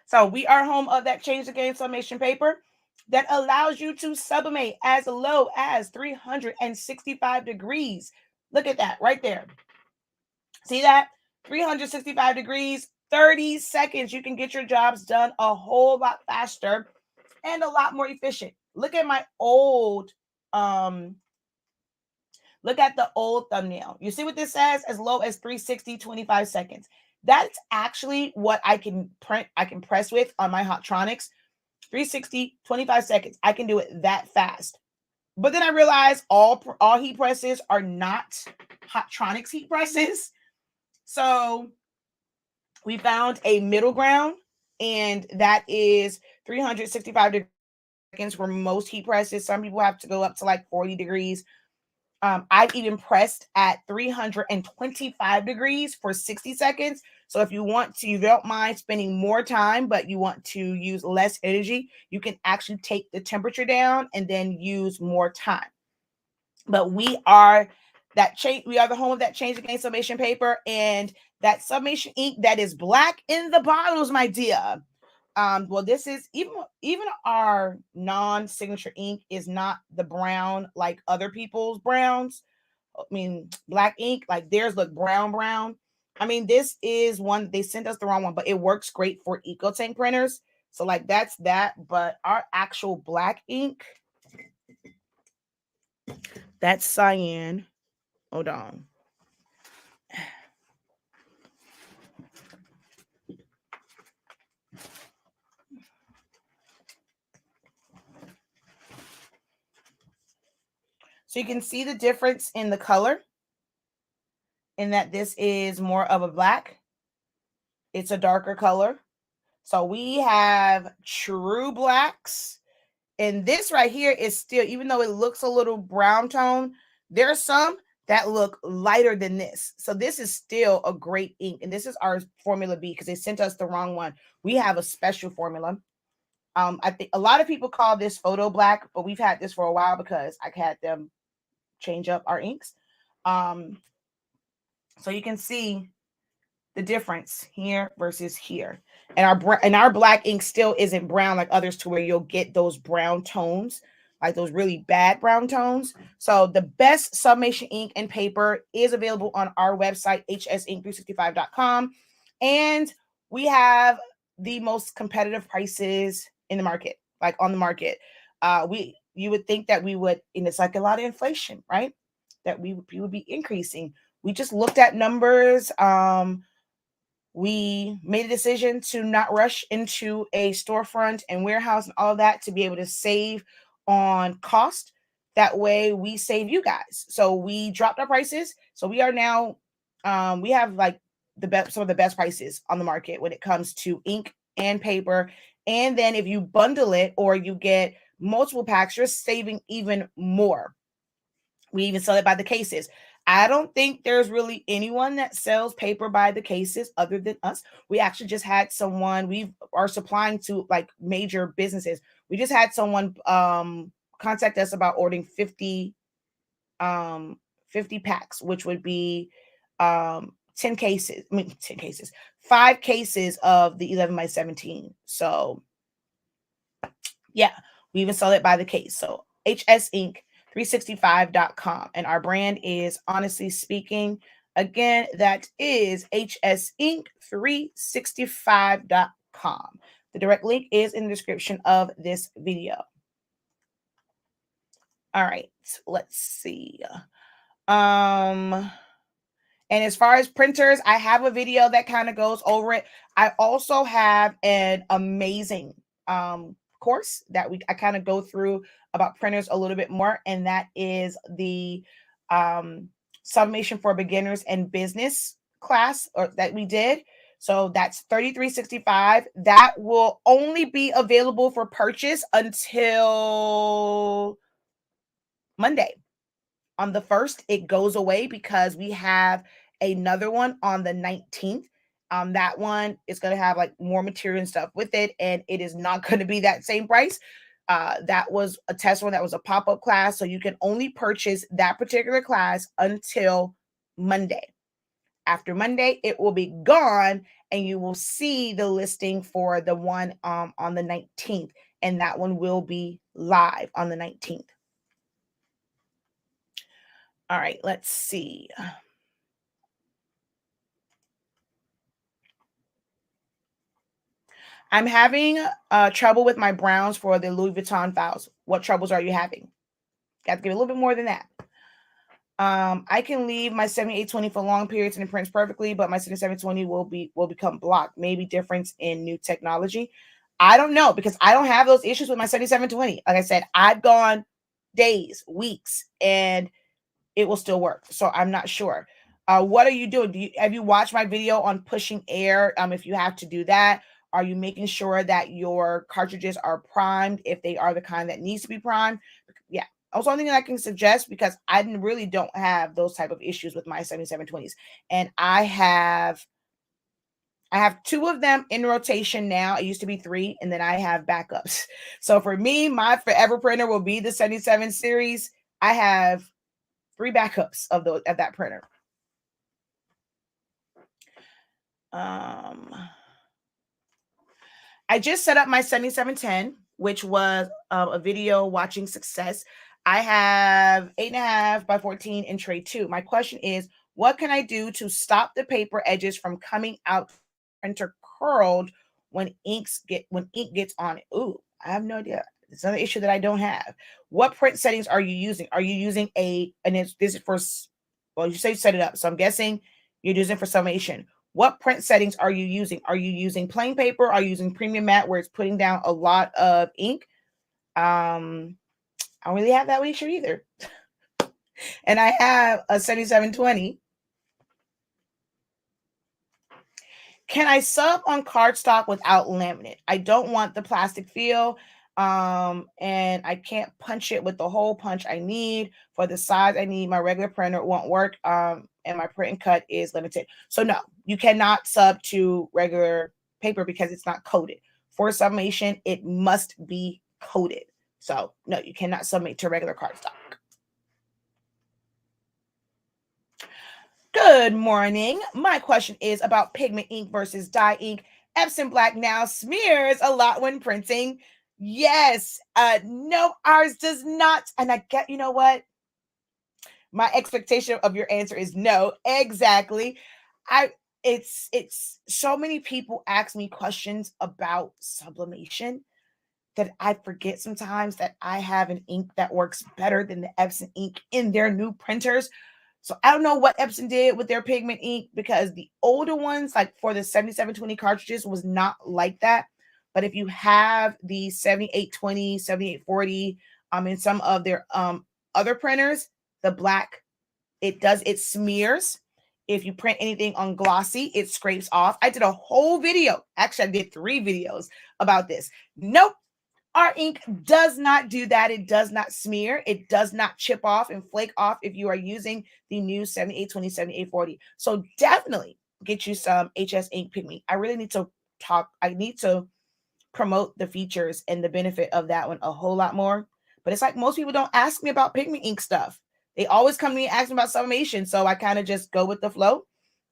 So we are home of that Change the Game Sublimation paper that allows you to sublimate as low as 365 degrees. Look at that right there. See that? 365 degrees, 30 seconds. You can get your jobs done a whole lot faster and a lot more efficient. Look at my old, look at the old thumbnail. You see what this says? As low as 360, 25 seconds. That's actually what I can print. I can press with on my Hotronics. 360, 25 seconds. I can do it that fast. But then I realized all heat presses are not Hotronics heat presses. So we found a middle ground, and that is 365 seconds for most heat presses. Some people have to go up to like 40 degrees. I've even pressed at 325 degrees for 60 seconds. So if you want to, you don't mind spending more time, but you want to use less energy, you can actually take the temperature down and then use more time. But we are the home of that Change the Game Sublimation paper and that Sublimation ink that is black in the bottles, my dear. Well, this is even our non-signature ink is not the brown like other people's browns. I mean, black ink, like theirs look brown. I mean, this is one, they sent us the wrong one, but it works great for EcoTank printers. So like that's that, but our actual black ink, that's cyan. Hold on. So you can see the difference in the color in that this is more of a black. It's a darker color. So we have true blacks. And this right here is still, even though it looks a little brown tone, there are some that look lighter than this. So this is still a great ink. And this is our Formula B because they sent us the wrong one. We have a special formula. I think a lot of people call this photo black, but we've had this for a while because I had them change up our inks. So you can see the difference here versus here. And our black ink still isn't brown like others, to where you'll get those brown tones, like those really bad brown tones. So the best sublimation ink and paper is available on our website, hsink365.com. And we have the most competitive prices in the market, like on the market. You would think that we would, and it's like a lot of inflation, right? That we would be increasing. We just looked at numbers. We made a decision to not rush into a storefront and warehouse and all of that, to be able to save on cost. That way we save you guys. So we dropped our prices. So we are now, we have like some of the best prices on the market when it comes to ink and paper. And then if you bundle it or you get multiple packs, you're saving even more. We even sell it by the cases. I don't think there's really anyone that sells paper by the cases other than us. We actually just had someone, we are supplying to like major businesses. We just had someone contact us about ordering 50 packs, which would be 10 cases. 10 cases. 5 cases of the 11 by 17. So yeah, we even sell it by the case. So hsink365.com. And our brand is Honestly Speaking. Again, that is hsink365.com. The direct link is in the description of this video. All right, let's see. And as far as printers, I have a video that kind of goes over it. I also have an amazing course that I kind of go through about printers a little bit more, and that is the Sublimation for Beginners and Business class that we did. So that's $33.65. That will only be available for purchase until Monday. On the 1st, it goes away because we have another one on the 19th. That one is going to have like more material and stuff with it, and it is not going to be that same price. That was a test one, that was a pop-up class, so you can only purchase that particular class until Monday. After Monday, it will be gone, and you will see the listing for the one on the 19th, and that one will be live on the 19th. All right, let's see. I'm having trouble with my browns for the Louis Vuitton files. What troubles are you having? Got to give a little bit more than that. I can leave my 7820 for long periods and it prints perfectly, but my 7720 will become blocked. Maybe difference in new technology. I don't know, because I don't have those issues with my 7720. Like I said, I've gone days, weeks, and it will still work. So I'm not sure. What are you doing? Have you watched my video on pushing air? If you have to do that, are you making sure that your cartridges are primed if they are the kind that needs to be primed? Yeah. Also, something that I can suggest, because I really don't have those type of issues with my 7720s. And I have 2 of them in rotation now. It used to be 3, and then I have backups. So for me, my forever printer will be the 77 series. I have 3 backups of that printer. I just set up my 7710, which was a video watching success. I have 8.5 by 14 in tray 2. My question is, what can I do to stop the paper edges from coming out printer curled when ink gets on it? Ooh, I have no idea. It's another issue that I don't have. What print settings are you using? Are you using this is for, well, you say set it up, so I'm guessing you're using for summation. What print settings are you using? Are you using plain paper? Are you using premium matte where it's putting down a lot of ink? I don't really have that issue either. And I have a 7720. Can I sub on cardstock without laminate? I don't want the plastic feel. And I can't punch it with the hole punch I need for the size I need. My regular printer won't work. And my print and cut is limited. So no, you cannot sub to regular paper because it's not coated. For sublimation, it must be coated. So no, you cannot submit to regular cardstock. Good morning. My question is about pigment ink versus dye ink. Epson Black now smears a lot when printing. Yes. No, ours does not. And I get, you know what? My expectation of your answer is no. Exactly. I it's so many people ask me questions about sublimation that I forget sometimes that I have an ink that works better than the Epson ink in their new printers. So I don't know what Epson did with their pigment ink because the older ones, like for the 7720 cartridges, was not like that. But if you have the 7820, 7840, in some of their other printers, the black, it smears. If you print anything on glossy, it scrapes off. I did a whole video. Actually, I did 3 videos about this. Nope. Our ink does not do that. It does not smear. It does not chip off and flake off if you are using the new 7820, 7840. So definitely get you some HS ink pigment. I really need to I need to promote the features and the benefit of that one a whole lot more. But it's like most people don't ask me about pigment ink stuff. They always come to me and ask me about sublimation. So I kind of just go with the flow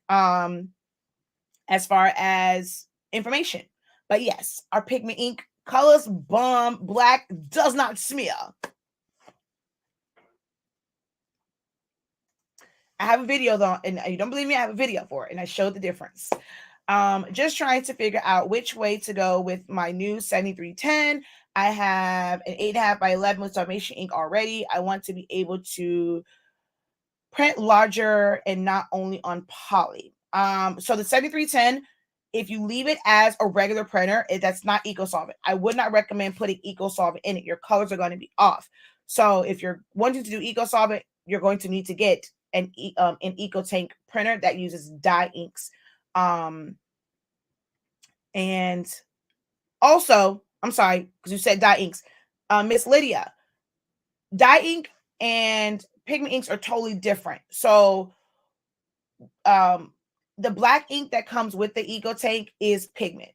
as far as information. But yes, our pigment ink colors bomb. Black does not smear. I have a video though, and you don't believe me, I have a video for it, and I showed the difference. Just trying to figure out which way to go with my new 7310. I have an 8.5 by 11 with Sublimation ink already. I want to be able to print larger and not only on poly. So the 7310, if you leave it as a regular printer, that's not EcoSolvent. I would not recommend putting EcoSolvent in it. Your colors are going to be off. So if you're wanting to do EcoSolvent, you're going to need to get an EcoTank printer that uses dye inks. And also, I'm sorry, because you said dye inks. Miss Lydia, dye ink and pigment inks are totally different. So the black ink that comes with the EcoTank is pigment.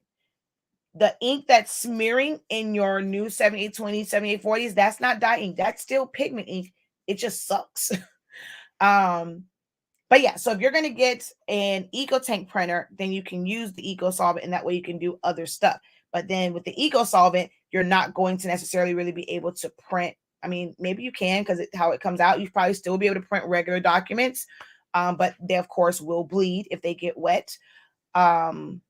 The ink that's smearing in your new 7820, 7840s, that's not dye ink. That's still pigment ink. It just sucks. But yeah, so if you're going to get an EcoTank printer, then you can use the EcoSolvent, and that way you can do other stuff. But then with the EcoSolvent, you're not going to necessarily really be able to print. I mean, maybe you can because how it comes out, you probably still be able to print regular documents. But they, of course, will bleed if they get wet. So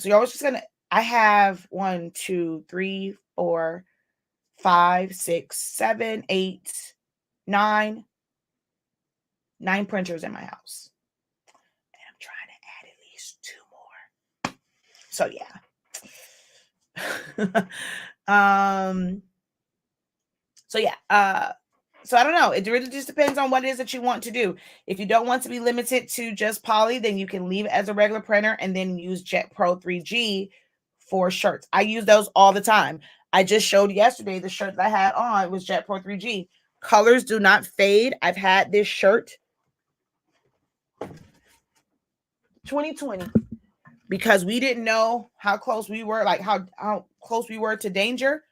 you're always just going to, I have 1, 2, 3, 4, 5, 6, 7, 8, 9 printers in my house. And I'm trying to add at least 2 more. So yeah. So I don't know. It really just depends on what it is that you want to do. If you don't want to be limited to just poly, then you can leave it as a regular printer and then use Jet Pro 3G for shirts. I use those all the time. I just showed yesterday the shirt that I had on was Jet Pro 3G. Colors do not fade. I've had this shirt 2020 because we didn't know how close we were, like how close we were to danger.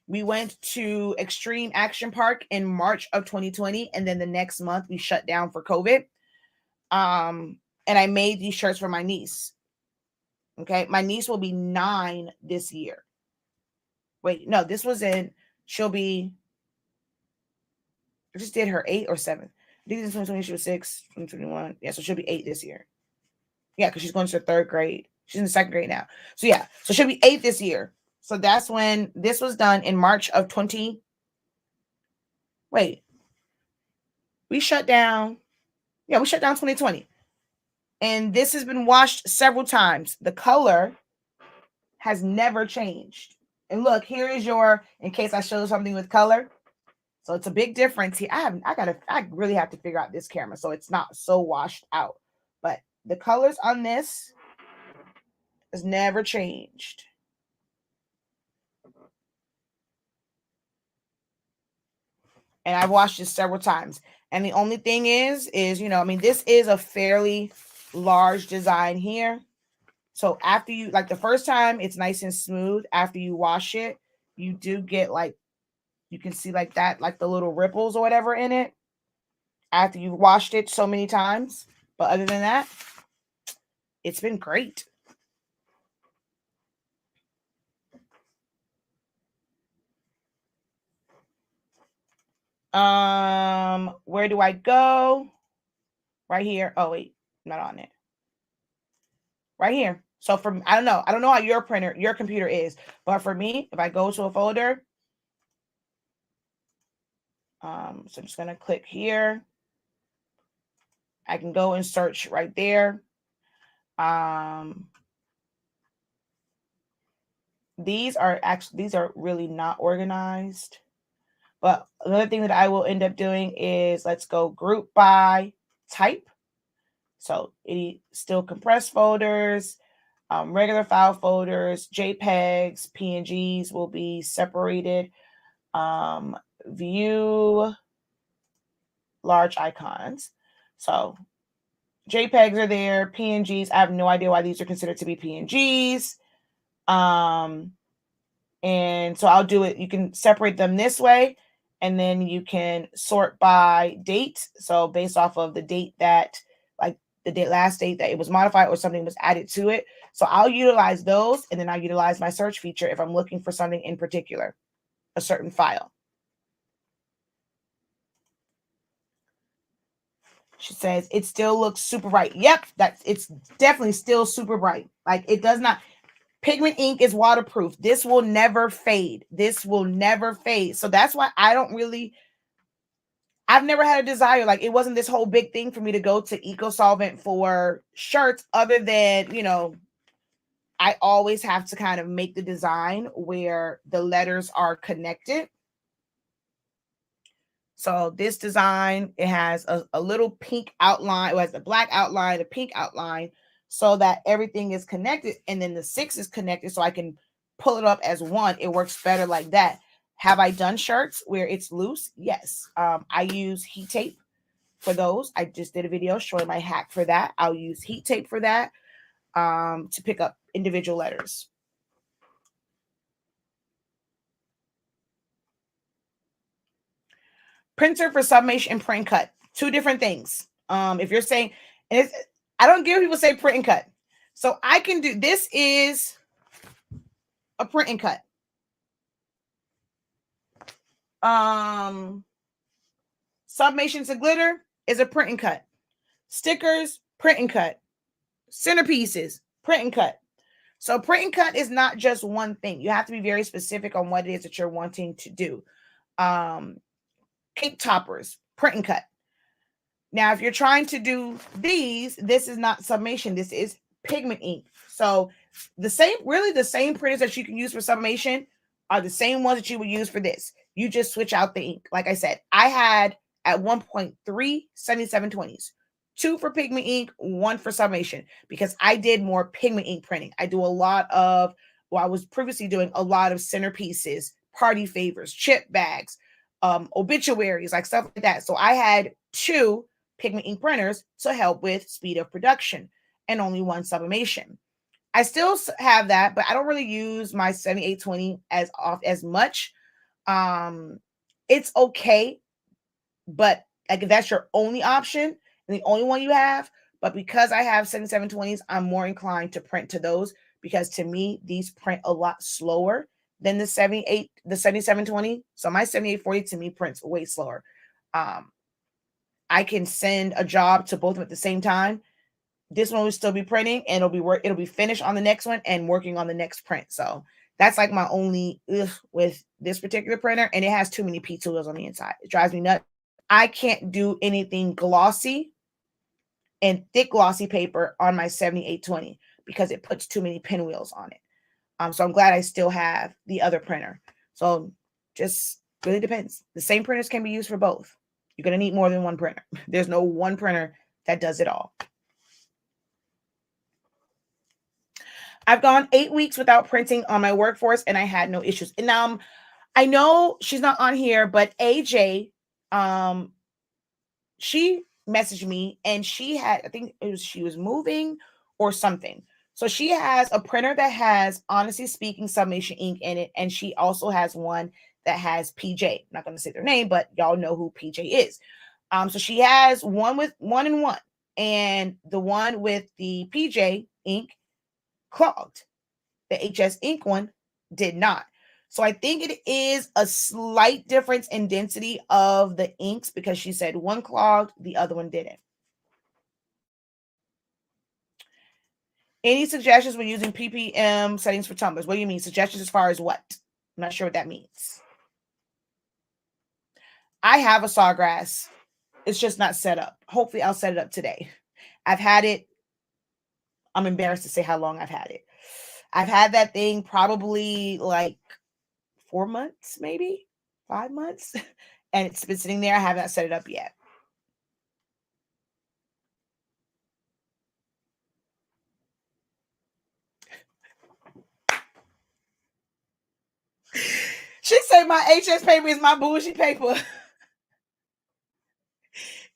We went to Extreme Action Park in March of 2020, and then the next month we shut down for COVID. And I made these shirts for my niece. Okay, my niece will be 9 this year. Wait, no, this was in. She'll be. I just did her 8 or 7. I think this 2020 she was 6, 2021. Yeah, so she'll be 8 this year. Yeah, because she's going to 3rd grade. She's in the 2nd grade now. So yeah, so she'll be 8 this year. So that's when this was done in March of 20. Wait, we shut down. Yeah, we shut down 2020. And this has been washed several times. The color has never changed. And look, here is your, in case I show something with color. So it's a big difference here. I really have to figure out this camera so it's not so washed out. But the colors on this has never changed. And I've washed this several times. And the only thing is, I mean, this is a fairly large design here. So after you, like the first time, it's nice and smooth. After you wash it, you do get like, you can see like that, like the little ripples or whatever in it after you've washed it so many times. But other than that, it's been great. Where do I go? Right here. Oh, wait, not on it. Right here. So from, I don't know how your computer is, but for me, if I go to a folder, so I'm just going to click here. I can go and search right there. These are really not organized. But another thing that I will end up doing is let's go group by type. So it still compressed folders, regular file folders, JPEGs, PNGs will be separated. View large icons. So JPEGs are there, PNGs. I have no idea why these are considered to be PNGs. And so I'll do it. You can separate them this way, and then you can sort by date. So based off of the date that, like the last date that it was modified or something was added to it. So I'll utilize those, and then I'll utilize my search feature if I'm looking for something in particular, a certain file. She says it still looks super bright. Yep, it's definitely still super bright. Like it does not. Pigment ink is waterproof. This will never fade. This will never fade. So that's why I've never had a desire. Like it wasn't this whole big thing for me to go to EcoSolvent for shirts, other than, I always have to kind of make the design where the letters are connected. So this design, it has a little pink outline. It has a black outline, a pink outline, so that everything is connected. And then the 6 is connected, so I can pull it up as one. It works better like that. Have I done shirts where it's loose? Yes. I use heat tape for those. I just did a video showing my hack for that. I'll use heat tape for that to pick up individual letters. Printer for sublimation and print cut. 2 different things. If you're saying, and I don't give people say print and cut. So I can do, this is a print and cut. Sublimation to glitter is a print and cut. Stickers, print and cut. Centerpieces, print and cut. So print and cut is not just one thing. You have to be very specific on what it is that you're wanting to do. Cake toppers, print and cut. Now, if you're trying to do these, this is not sublimation. This is pigment ink. So the same printers that you can use for sublimation are the same ones that you would use for this. You just switch out the ink. Like I said, I had at one point 3 7720s, 2 for pigment ink, 1 for sublimation, because I did more pigment ink printing. I do a lot of, I was previously doing a lot of centerpieces, party favors, chip bags, obituaries, like stuff like that. So I had 2 pigment ink printers to help with speed of production and only 1 sublimation. I still have that, but I don't really use my 7820 as much. It's okay, but like if that's your only option and the only one you have, but because I have 7720s, I'm more inclined to print to those, because to me these print a lot slower than the 7720. So my 7840 to me prints way slower. I can send a job to both of them at the same time. This one will still be printing, and it'll be finished on the next one and working on the next print. So that's like my only with this particular printer, and it has too many P tools on the inside. It drives me nuts. I can't do anything glossy and thick glossy paper on my 7820 because it puts too many pinwheels on it. So I'm glad I still have the other printer. So just really depends. The same printers can be used for both. You're going to need more than one printer. There's no one printer that does it all. I've gone 8 weeks without printing on my workforce, and I had no issues. And I know she's not on here, but AJ, she messaged me, and she had, I think she was moving or something. So she has a printer that has, honestly speaking, sublimation ink in it, and she also has one that has PJ. I'm not going to say their name, but y'all know who PJ is. So she has one with 1 and 1. and the one with the PJ ink clogged. The HS ink one did not. So I think it is a slight difference in density of the inks because she said one clogged, the other one didn't. Any suggestions when using ppm settings for tumblers? What do you mean? Suggestions as far as what? I'm not sure what that means. I have a Sawgrass. It's just not set up. Hopefully I'll set it up today. I've had it. I'm embarrassed to say how long I've had it. I've had that thing probably like 4 months, maybe 5 months. And it's been sitting there. I have not set it up yet. She said my HS paper is my bougie paper.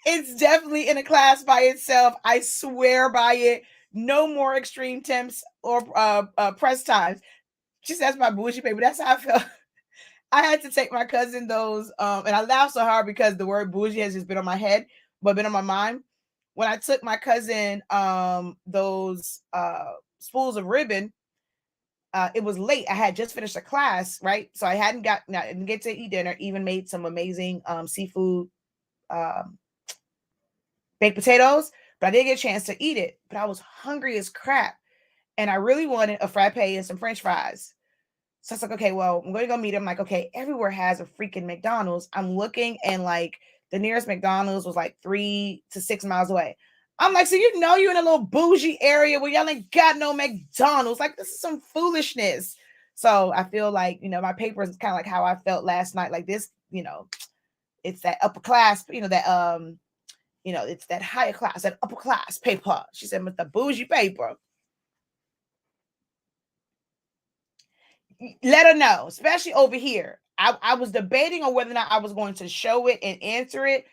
It's definitely in a class by itself. I swear by it. No more extreme temps or press times. She says my bougie paper. That's how I felt. I had to take my cousin those, and I laughed so hard because the word bougie has just been on my head, but been on my mind. When I took my cousin those spools of ribbon, it was late. I had just finished a class, right? So I didn't get to eat dinner. Even made some amazing seafood baked potatoes, but I didn't get a chance to eat it. But I was hungry as crap, and I really wanted a frappe and some French fries. So I was like, okay, well, I'm going to go meet him. Like, okay, everywhere has a freaking McDonald's. I'm looking, and like the nearest McDonald's was like 3 to 6 miles away. I'm like, so you know you're in a little bougie area where y'all ain't got no McDonald's. Like, this is some foolishness. So I feel like, my paper is kind of like how I felt last night. Like this, it's that upper class, it's that higher class, that upper class paper. She said, with the bougie paper. Let her know, especially over here. I was debating on whether or not I was going to show it and answer it.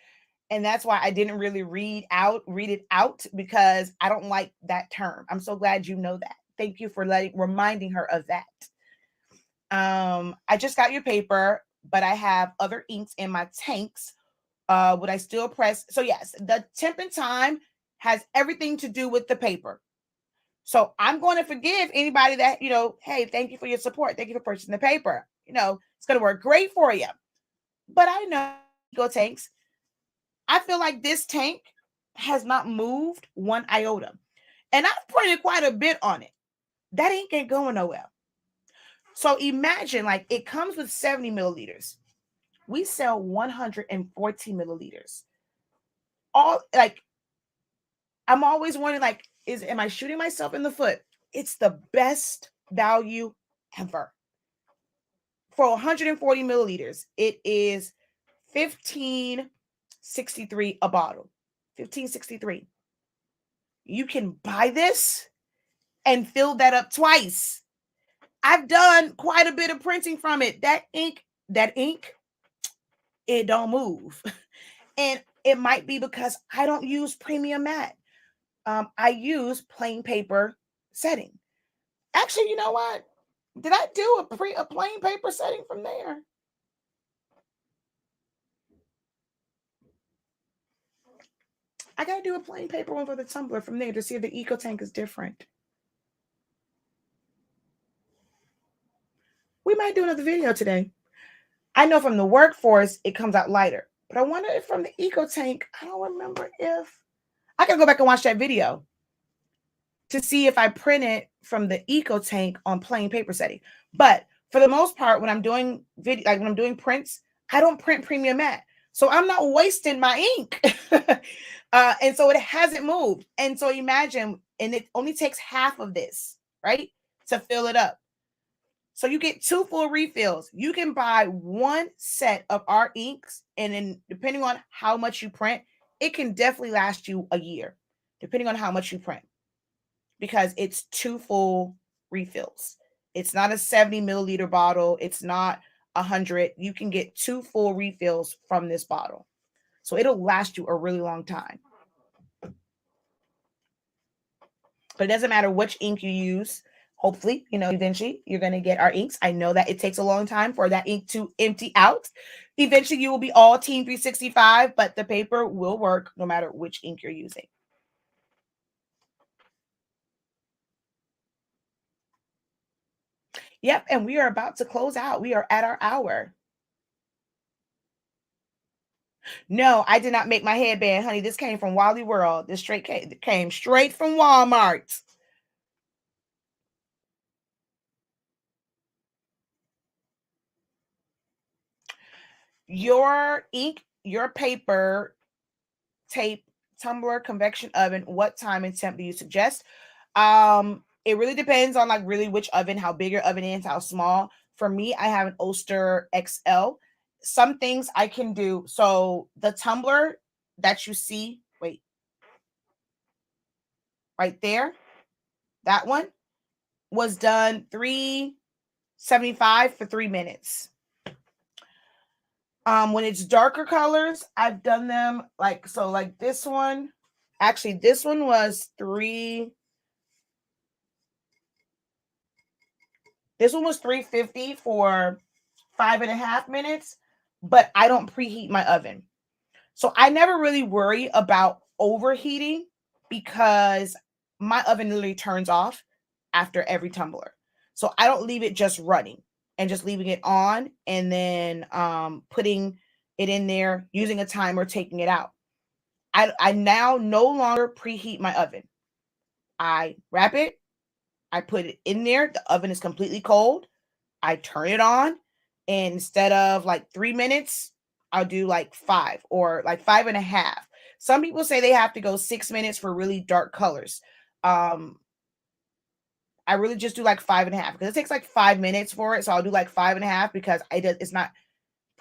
And that's why I didn't really read it out because I don't like that term. I'm so glad you know that. Thank you for reminding her of that. I just got your paper, but I have other inks in my tanks. Would I still press? So yes, the temp and time has everything to do with the paper. So I'm going to forgive anybody that, hey, thank you for your support. Thank you for purchasing the paper. It's going to work great for you. But I know Eco tanks. I feel like this tank has not moved one iota. And I've printed quite a bit on it. That ink ain't going nowhere. So imagine, like, it comes with 70 milliliters. We sell 140 milliliters. I'm always wondering, like, am I shooting myself in the foot? It's the best value ever. For 140 milliliters, it is $15.63 a bottle. $15.63. You can buy this and fill that up twice. I've done quite a bit of printing from it. That ink, it don't move. And it might be because I don't use premium matte. I use plain paper setting. Actually, you know what? Did I do a plain paper setting from there? I got to do a plain paper one for the tumbler from there to see if the Eco tank is different. We might do another video today. I know from the workforce, it comes out lighter. But I wonder if from the Eco tank, I don't remember if... I can go back and watch that video to see if I print it from the Eco tank on plain paper setting. But for the most part, when I'm doing video, like when I'm doing prints, I don't print premium matte. So I'm not wasting my ink. And so it hasn't moved. And so imagine, and it only takes half of this, right, to fill it up. So you get 2 full refills. You can buy 1 set of our inks, and then depending on how much you print, it can definitely last you a year, depending on how much you print, because it's 2 full refills. It's not a 70 milliliter bottle. It's not 100. You can get 2 full refills from this bottle. So it'll last you a really long time. But it doesn't matter which ink you use. Hopefully, eventually you're going to get our inks. I know that it takes a long time for that ink to empty out. Eventually you will be all Team 365, but the paper will work no matter which ink you're using. Yep, and we are about to close out. We are at our hour. No, I did not make my headband, honey. This came from Wally World. This came straight from Walmart. Your ink, your paper, tape, tumbler, convection oven, what time and temp do you suggest? It really depends on like really which oven, how big your oven is, how small. For me, I have an Oster XL. Some things I can do. So the tumbler that you see, wait, right there, that one was done 375 for 3 minutes. When it's darker colors, I've done them like so, like this one. Actually, this one was this one was 350 for 5.5 minutes, but I don't preheat my oven. So I never really worry about overheating because my oven literally turns off after every tumbler. So I don't leave it just running and just leaving it on and then putting it in there, using a timer, taking it out. I now no longer preheat my oven. I wrap it, I put it in there, the oven is completely cold. I turn it on, and instead of like 3 minutes, I'll do like 5 or like 5.5. Some people say they have to go 6 minutes for really dark colors. I really just do like 5.5 because it takes like 5 minutes for it. So I'll do like 5.5 because it's not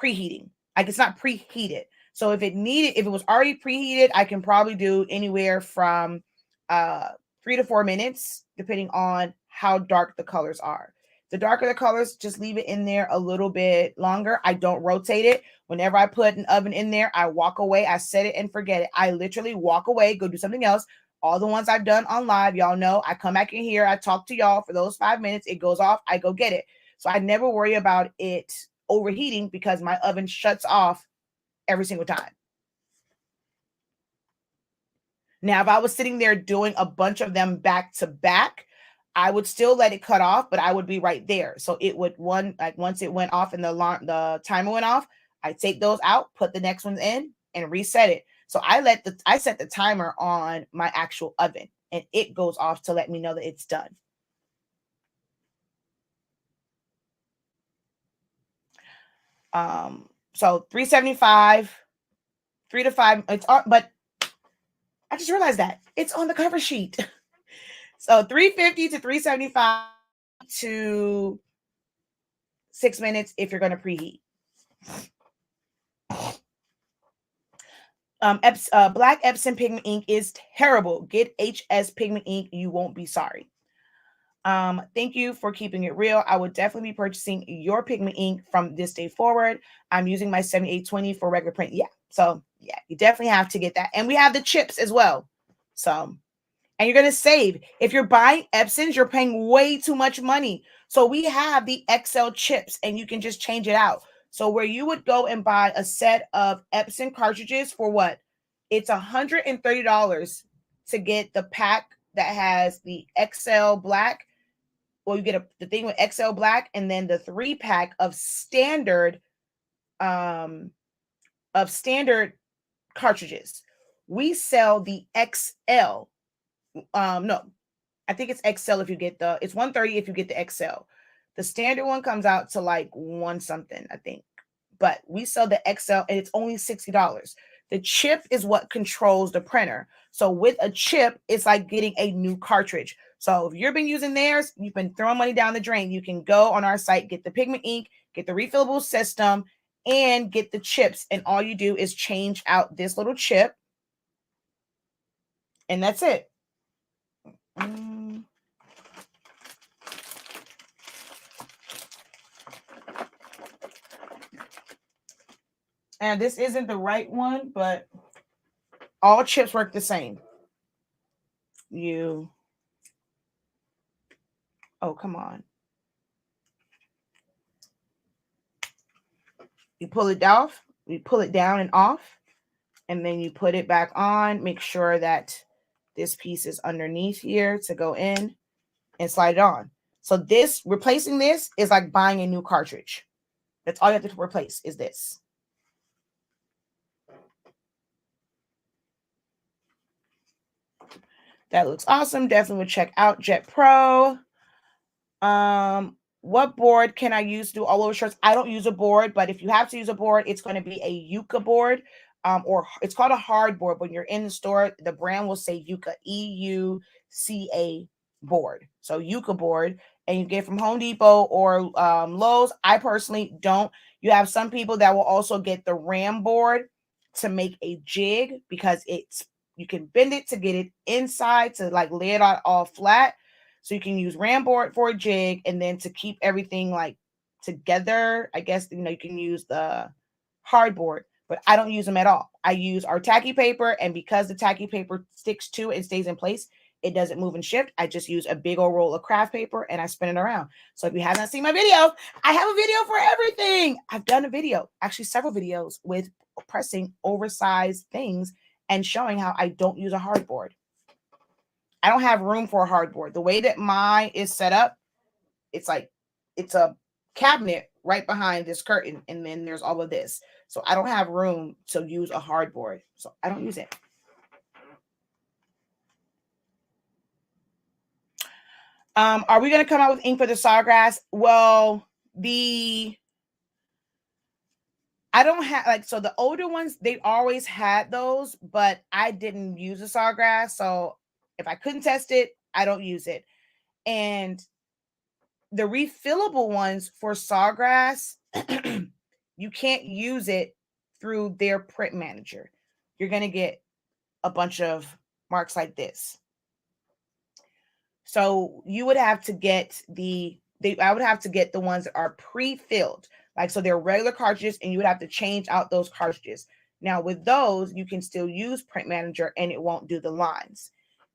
preheating. Like it's not preheated. So if it was already preheated, I can probably do anywhere from 3 to 4 minutes, depending on how dark the colors are. The darker the colors, just leave it in there a little bit longer. I don't rotate it. Whenever I put an oven in there, I walk away. I set it and forget it. I literally walk away, go do something else. All the ones I've done on live, y'all know, I come back in here, I talk to y'all for those 5 minutes. It goes off, I go get it. So I never worry about it overheating because my oven shuts off every single time. Now, if I was sitting there doing a bunch of them back to back, I would still let it cut off, but I would be right there. So it would once it went off and the timer went off, I take those out, put the next ones in, and reset it. So I set the timer on my actual oven, and it goes off to let me know that it's done. So 375, 3 to 5. It's on, but I just realized that it's on the cover sheet. So 350 to 375 to 6 minutes if you're going to preheat. Black Epson pigment ink is terrible. Get HS pigment ink. You won't be sorry. Thank you for keeping it real. I would definitely be purchasing your pigment ink from this day forward. I'm using my 7820 for regular print. Yeah. So yeah, you definitely have to get that. And we have the chips as well. So, and you're going to save. If you're buying Epsons, you're paying way too much money. So we have the XL chips and you can just change it out. So where you would go and buy a set of Epson cartridges for what? It's $130 to get the pack that has the XL black. Well, you get the thing with XL black and then the 3-pack of standard cartridges. We sell the XL. No, I think it's XL if you get it's $130 if you get the XL. The standard one comes out to like one something, I think. But we sell the XL and it's only $60. The chip is what controls the printer. So with a chip, it's like getting a new cartridge. So if you've been using theirs, you've been throwing money down the drain. You can go on our site, get the pigment ink, get the refillable system, and get the chips. And all you do is change out this little chip. And that's it. And this isn't the right one, but all chips work the same. Oh, come on. You pull it off, you pull it down and off, and then you put it back on. Make sure that this piece is underneath here to go in and slide it on. So this, replacing this is like buying a new cartridge. That's all you have to replace is this. That looks awesome. Definitely would check out Jet Pro. What board can I use to do all over shirts? I don't use a board, but if you have to use a board, it's going to be a Yucca board. Or it's called a hard board. When you're in the store, the brand will say Yucca, EUCA board. So Yucca board, and you get from Home Depot or Lowe's. I personally don't. You have some people that will also get the Ram board to make a jig, because it's, you can bend it to get it inside to like lay it out all flat. So you can use Ram board for a jig, and then to keep everything like together, I guess, you know, you can use the hardboard, but I don't use them at all. I use our tacky paper, and because the tacky paper sticks to and stays in place, it doesn't move and shift. I just use a big old roll of craft paper and I spin it around. So if you have not seen my video, I have a video for everything. I've done a video, actually several videos, with pressing oversized things and showing how I don't use a hardboard. I don't have room for a hardboard. The way that mine is set up, it's like, it's a cabinet right behind this curtain, and then there's all of this. So I don't have room to use a hardboard. So I don't use it. Are we going to come out with ink for the Sawgrass? Well, I don't have, like, so the older ones, they always had those, but I didn't use the Sawgrass. So if I couldn't test it, I don't use it. And the refillable ones for Sawgrass, you can't use it through their print manager. You're going to get a bunch of marks like this. So you would have to get I would have to get the ones that are pre-filled. Like, so they're regular cartridges, and you would have to change out those cartridges. Now with those, you can still use print manager and it won't do the lines.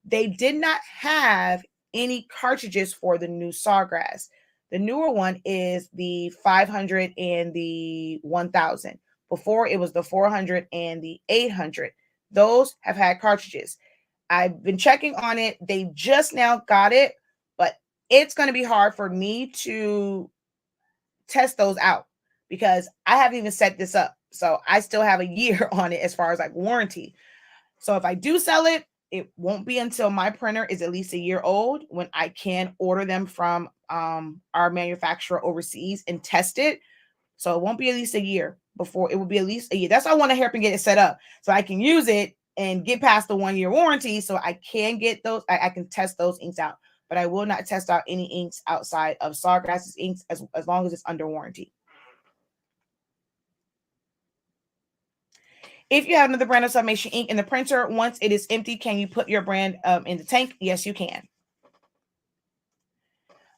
They did not have any cartridges for the new Sawgrass. The newer one is the 500 and the 1000. Before, it was the 400 and the 800. Those have had cartridges. I've been checking on it. They just now got it, but it's going to be hard for me to test those out because I haven't even set this up. So I still have a year on it as far as like warranty. So if I do sell it, it won't be until my printer is at least a year old, when I can order them from our manufacturer overseas and test it. So it won't be at least a year before. It will be at least a year. That's why I want to help and get it set up so I can use it and get past the 1 year warranty, so I can get those. I can test those inks out, but I will not test out any inks outside of Sawgrass's inks as long as it's under warranty. If you have another brand of Sublimation ink in the printer, once it is empty, can you put your brand in the tank? Yes, you can.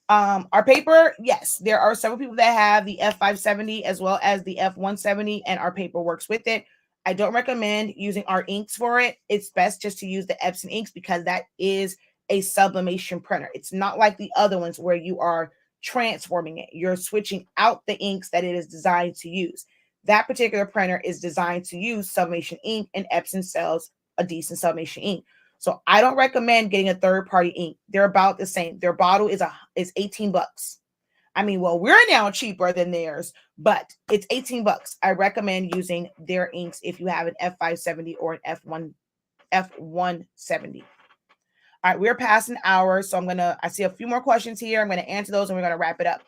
Our paper, yes, there are several people that have the F570 as well as the F170, and our paper works with it. I don't recommend using our inks for it. It's best just to use the Epson inks because that is a sublimation printer. It's not like the other ones where you are transforming it. You're switching out the inks that it is designed to use. That particular printer is designed to use sublimation ink, and Epson sells a decent sublimation ink. So I don't recommend getting a third-party ink. They're about the same. Their bottle is 18 bucks. I mean, well, we're now cheaper than theirs, but it's 18 bucks. I recommend using their inks if you have an F570 or an F170. All right, we're past an hour, so I see a few more questions here. I'm going to answer those and we're going to wrap it up.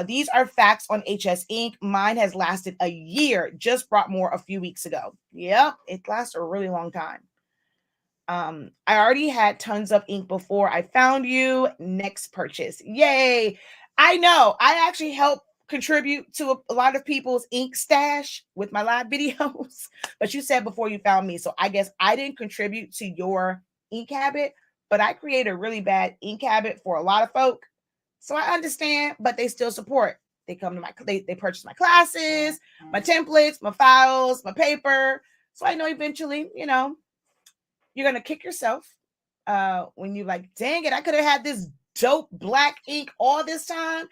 These are facts on HS ink. Mine has lasted a year. Just brought more a few weeks ago. Yep, it lasts a really long time. I already had tons of ink before I found you. Next purchase. Yay. I know. I actually help contribute to a lot of people's ink stash with my live videos, but you said before you found me. So I guess I didn't contribute to your ink habit, but I create a really bad ink habit for a lot of folk. So I understand, but they still support. They come to they purchase my classes, my templates, my files, my paper. So I know eventually, you're going to kick yourself when you're like, dang it, I could have had this dope black ink all this time.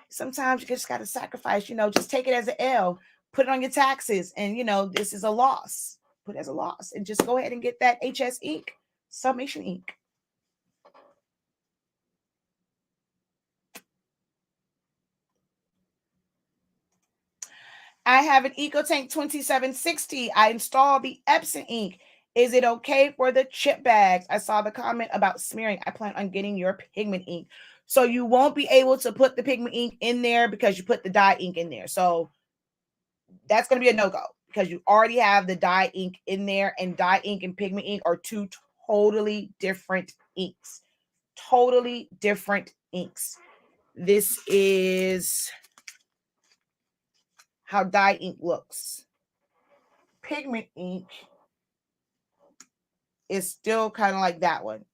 Sometimes you just got to sacrifice, just take it as an L, put it on your taxes. And, this is a loss. Put it as a loss and just go ahead and get that HS ink, sublimation ink. I have an EcoTank 2760. I installed the Epson ink. Is it okay for the chip bags? I saw the comment about smearing. I plan on getting your pigment ink. So you won't be able to put the pigment ink in there because you put the dye ink in there. So that's going to be a no-go because you already have the dye ink in there, and dye ink and pigment ink are two totally different inks. Totally different inks. This is how dye ink looks. Pigment ink is still kind of like that one.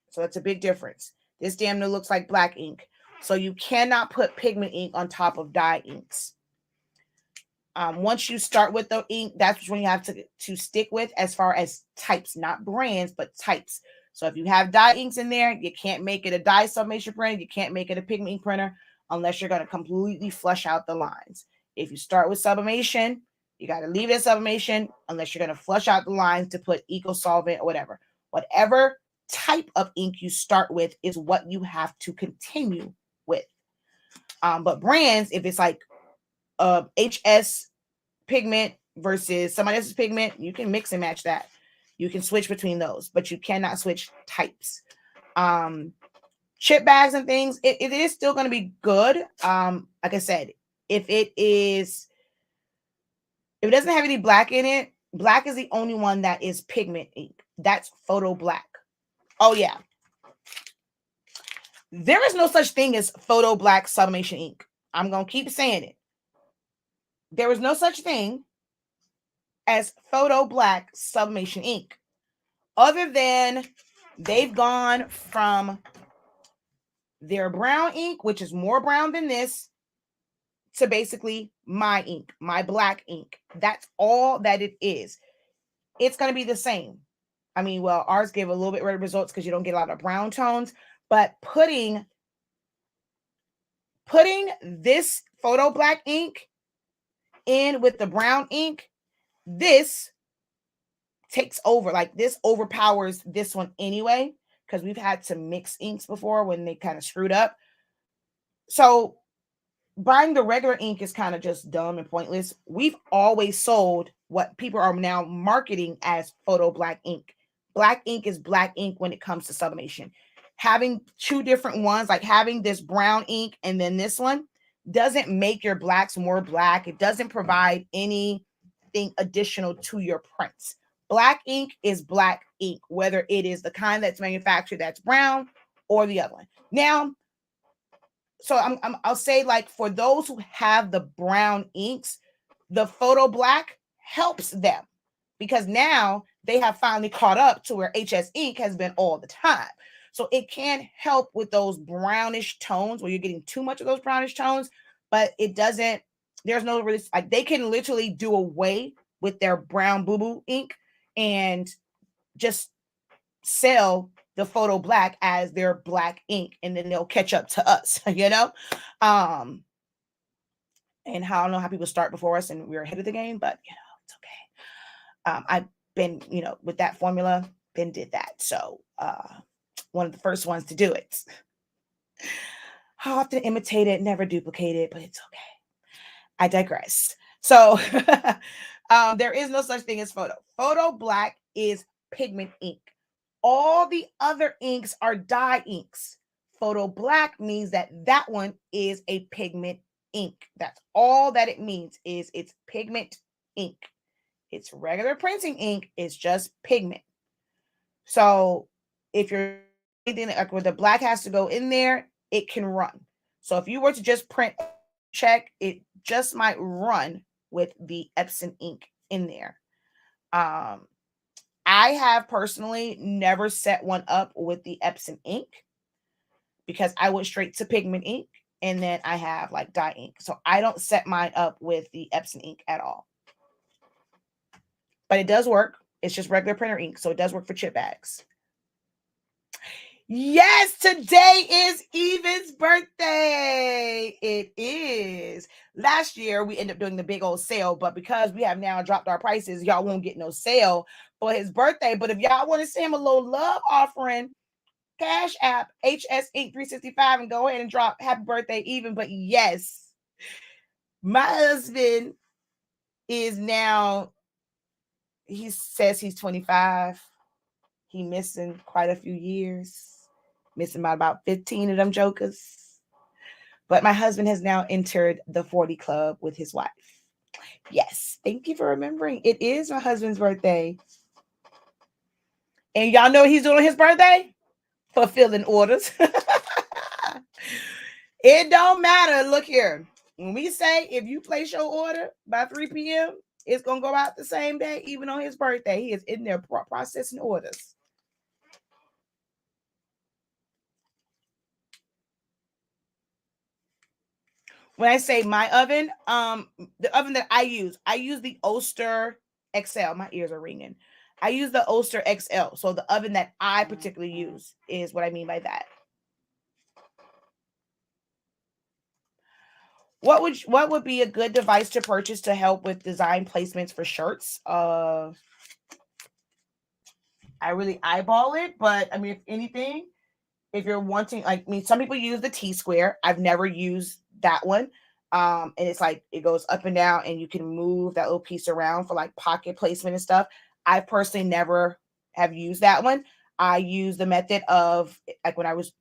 So that's a big difference. This damn near looks like black ink. So you cannot put pigment ink on top of dye inks. Once you start with the ink, that's when you have to stick with as far as types, not brands, but types. So if you have dye inks in there, you can't make it a dye sublimation printer. You can't make it a pigment ink printer unless you're going to completely flush out the lines. If you start with sublimation, you got to leave it at sublimation unless you're going to flush out the lines to put eco solvent or whatever. Whatever type of ink you start with is what you have to continue with. But brands, if it's like HS pigment versus somebody else's pigment, you can mix and match that. You can switch between those, but you cannot switch types. Chip bags and things, it is still going to be good. Like I said, if it doesn't have any black in it, black is the only one that is pigment ink. That's photo black. Oh yeah. There is no such thing as photo black sublimation ink. I'm going to keep saying it. There is no such thing as photo black sublimation ink, other than they've gone from their brown ink, which is more brown than this, to basically my ink, my black ink. That's all that it is. It's going to be the same. I mean, well, ours give a little bit better results because you don't get a lot of brown tones, but putting this photo black ink in with the brown ink, this takes over. Like, this overpowers this one anyway, because we've had to mix inks before when they kind of screwed up. So buying the regular ink is kind of just dumb and pointless. We've always sold what people are now marketing as photo black ink. Black ink is black ink when it comes to sublimation. Having two different ones, like having this brown ink and then this one, doesn't make your blacks more black. It doesn't provide anything additional to your prints. Black ink is black ink, whether it is the kind that's manufactured that's brown or the other one. Now, so I'll say, like, for those who have the brown inks, the photo black helps them because now they have finally caught up to where HS ink has been all the time. So it can help with those brownish tones where you're getting too much of those brownish tones, but it doesn't, there's no really, like, they can literally do away with their brown boo-boo ink and just sell the photo black as their black ink, and then they'll catch up to us, you know? And I don't know how people start before us and we're ahead of the game, but you know, it's okay. I've been, you know, with that formula, been did that. So one of the first ones to do it. How often imitate it, never duplicate it, but it's okay. I digress. So there is no such thing as photo. Photo black is pigment ink. All the other inks are dye inks. Photo black means that one is a pigment ink. That's all that it means, is it's pigment ink. It's regular printing ink. It's just pigment. So if you're anything like where the black has to go in there, it can run. So if you were to just print check, it just might run with the Epson ink in there. I have personally never set one up with the Epson ink because I went straight to pigment ink, and then I have like dye ink. So I don't set mine up with the Epson ink at all. But it does work. It's just regular printer ink, so it does work for chip bags. Yes, today is Even's birthday. It is. Last year, we ended up doing the big old sale, but because we have now dropped our prices, y'all won't get no sale for his birthday. But if y'all want to send him a little love offering, Cashapp, HS Ink 365, and go ahead and drop happy birthday, Even. But yes, my husband is now, he says he's 25. He missing quite a few years. Missing about 15 of them jokers. But my husband has now entered the 40 club with his wife. Yes, thank you for remembering. It is my husband's birthday. And y'all know what he's doing on his birthday? Fulfilling orders. It don't matter. Look here. When we say if you place your order by 3 p.m., it's going to go out the same day, even on his birthday. He is in there processing orders. When I say my oven, the oven that I use the Oster XL. My ears are ringing. I use the Oster XL. So the oven that I particularly use is what I mean by that. What would be a good device to purchase to help with design placements for shirts? I really eyeball it, but I mean, if anything, if you're wanting, like, I mean, some people use the T-square. I've never used that one. And it's like it goes up and down, and you can move that little piece around for like pocket placement and stuff. I personally never have used that one. I use the method of, like, when I was